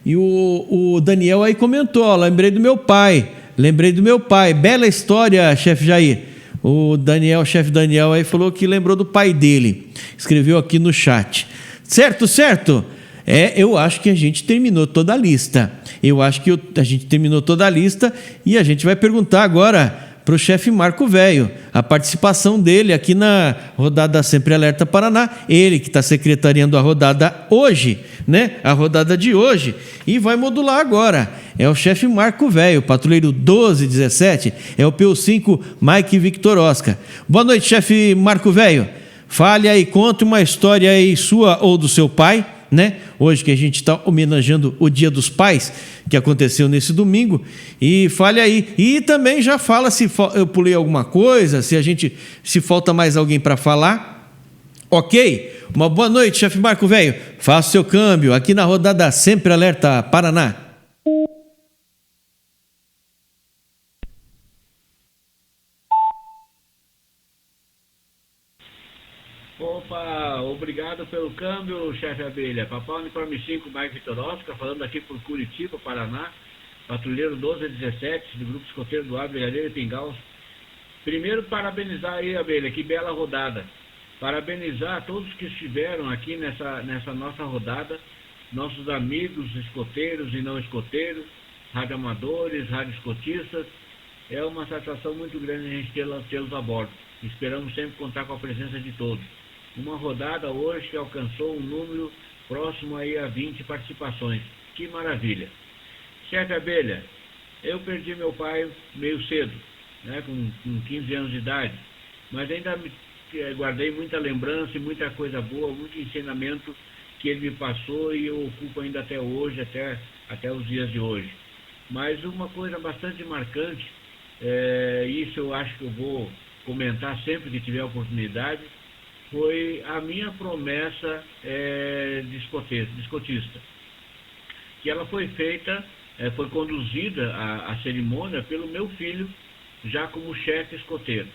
E o Daniel aí comentou, ó, lembrei do meu pai. Bela história, chefe Jair. O chefe Daniel aí falou que lembrou do pai dele. Escreveu aqui no chat. Certo? Eu acho que a gente terminou toda a lista. E a gente vai perguntar agora para o chefe Marco Velho a participação dele aqui na rodada Sempre Alerta Paraná. Ele que está secretariando a rodada hoje, né? A rodada de hoje. E vai modular agora. é o chefe Marco Velho, patrulheiro 1217 é o PU5 Mike Victor Oscar. Boa noite, chefe Marco Velho. Fale aí, conte uma história aí sua ou do seu pai, né? Hoje que a gente está homenageando o Dia dos Pais, que aconteceu nesse domingo, e fale aí. E também já fala se eu pulei alguma coisa, se falta mais alguém para falar. Ok? Uma boa noite, chefe Marco Velho. Faça o seu câmbio aqui na rodada Sempre Alerta Paraná. Opa, obrigado pelo câmbio, chefe Abelha. Papai Uniforme 5, Mike Vitor Oscar, falando aqui por Curitiba, Paraná. Patrulheiro 1217, do Grupo Escoteiro do Ar, Brigadeiro e Pingaus. Primeiro, parabenizar aí, Abelha, que bela rodada. Parabenizar todos que estiveram aqui nessa nossa rodada, nossos amigos escoteiros e não escoteiros, radioamadores, radioescotistas. É uma satisfação muito grande a gente tê-los a bordo. Esperamos sempre contar com a presença de todos. Uma rodada hoje que alcançou um número próximo aí a 20 participações. Que maravilha! Chefe Abelha, eu perdi meu pai meio cedo, né, com 15 anos de idade, mas ainda guardei muita lembrança e muita coisa boa, muito ensinamento que ele me passou e eu ocupo ainda até hoje, até os dias de hoje. Mas uma coisa bastante marcante, isso eu acho que eu vou comentar sempre que tiver oportunidade, foi a minha promessa de escotista, que ela foi feita, foi conduzida a cerimônia pelo meu filho, já como chefe escoteiro.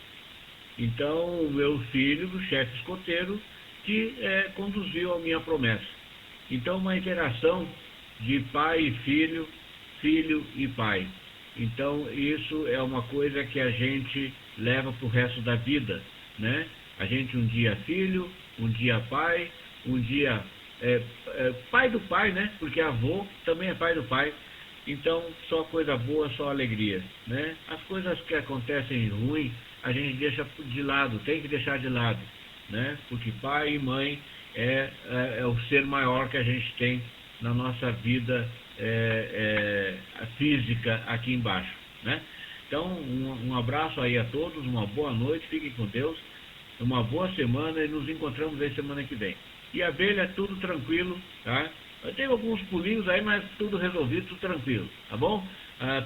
Então, o meu filho, o chefe escoteiro, que conduziu a minha promessa. Então, uma interação de pai e filho, filho e pai. Então, isso é uma coisa que a gente leva para o resto da vida, né? A gente um dia filho, um dia pai, um dia pai do pai, né? Porque avô também é pai do pai. Então, só coisa boa, só alegria, né? As coisas que acontecem ruim, a gente deixa de lado, tem que deixar de lado, né? Porque pai e mãe é o ser maior que a gente tem na nossa vida física aqui embaixo, né? Então, um abraço aí a todos, uma boa noite, fiquem com Deus, uma boa semana e nos encontramos aí semana que vem. E a Abelha, tudo tranquilo, tá? Tem alguns pulinhos aí, mas tudo resolvido, tudo tranquilo, tá bom?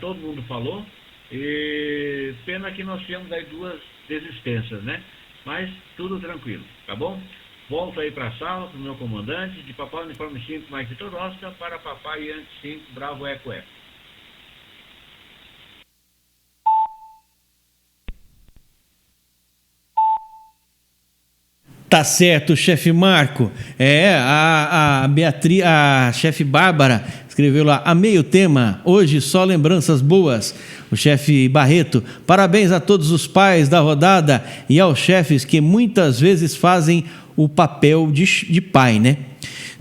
Todo mundo falou, e pena que nós tínhamos aí 2 desistências, né? Mas tudo tranquilo, tá bom? Volto aí para a sala, para o meu comandante, de Papai Uniforme 5, Mike Vitor Oscar, para Papai Yankee 5, Bravo Eco Eco. Tá certo, chefe Marco. A Beatriz, a chefe Bárbara escreveu lá, amei o tema, hoje só lembranças boas. O chefe Barreto, parabéns a todos os pais da rodada e aos chefes que muitas vezes fazem o papel de pai, né?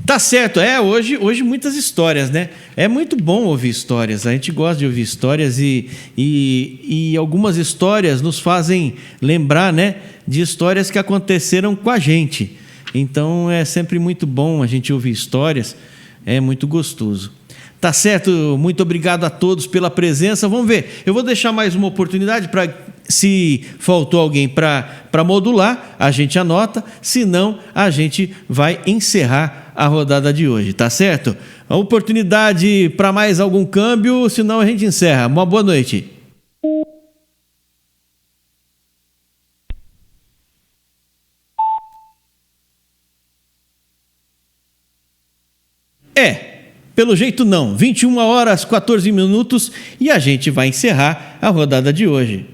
Tá certo, hoje muitas histórias, né? É muito bom ouvir histórias, a gente gosta de ouvir histórias e algumas histórias nos fazem lembrar, né, de histórias que aconteceram com a gente. Então é sempre muito bom a gente ouvir histórias, é muito gostoso. Tá certo, muito obrigado a todos pela presença. Vamos ver, eu vou deixar mais uma oportunidade para, se faltou alguém para modular, a gente anota, senão a gente vai encerrar a rodada de hoje, tá certo? A oportunidade para mais algum câmbio, senão a gente encerra. Uma boa noite. Pelo jeito não, 21 horas 14 minutos e a gente vai encerrar a rodada de hoje.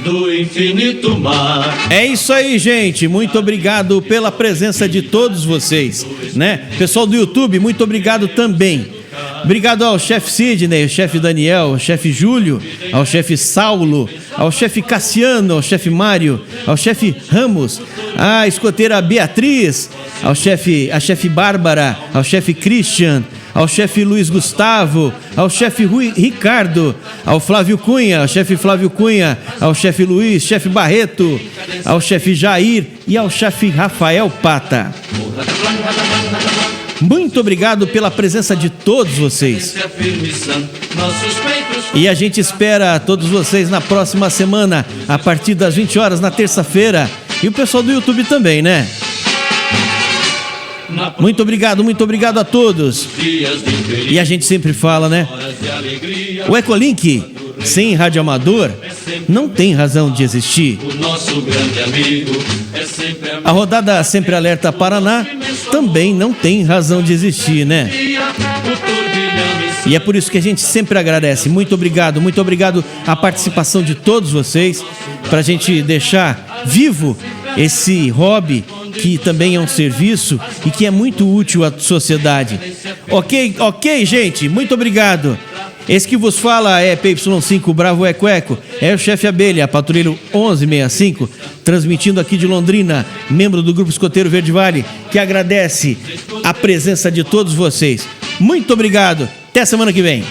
Do infinito mar. É isso aí, gente, muito obrigado pela presença de todos vocês, né? Pessoal do YouTube, muito obrigado também. Obrigado ao chefe Sidney, ao chefe Daniel, ao chefe Júlio, ao chefe Saulo, ao chefe Cassiano, ao chefe Mário, ao chefe Ramos, à escoteira Beatriz, a chefe Bárbara, ao chefe Christian, ao chefe Luiz Gustavo, ao chefe Ricardo, ao Flávio Cunha, ao chefe Flávio Cunha, ao chefe Luiz, chefe Barreto, ao chefe Jair e ao chefe Rafael Pata. Muito obrigado pela presença de todos vocês. E a gente espera todos vocês na próxima semana, a partir das 20 horas, na terça-feira. E o pessoal do YouTube também, né? Muito obrigado a todos. E a gente sempre fala, né? O Ecolink, sem rádio amador, não tem razão de existir. A rodada Sempre Alerta Paraná também não tem razão de existir, né? E é por isso que a gente sempre agradece. Muito obrigado a participação de todos vocês, pra gente deixar vivo esse hobby que também é um serviço e que é muito útil à sociedade. Ok, gente? Muito obrigado. Esse que vos fala é PY5 Bravo Eco Eco, é o chefe Abelha, patrulheiro 1165, transmitindo aqui de Londrina, membro do Grupo Escoteiro Verde Vale, que agradece a presença de todos vocês. Muito obrigado. Até semana que vem.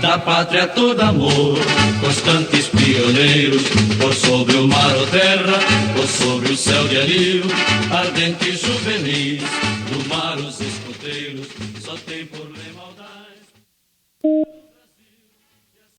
Da pátria todo amor, constantes pioneiros, por sobre o mar ou terra, por sobre o céu de anil, ardentes juvenis.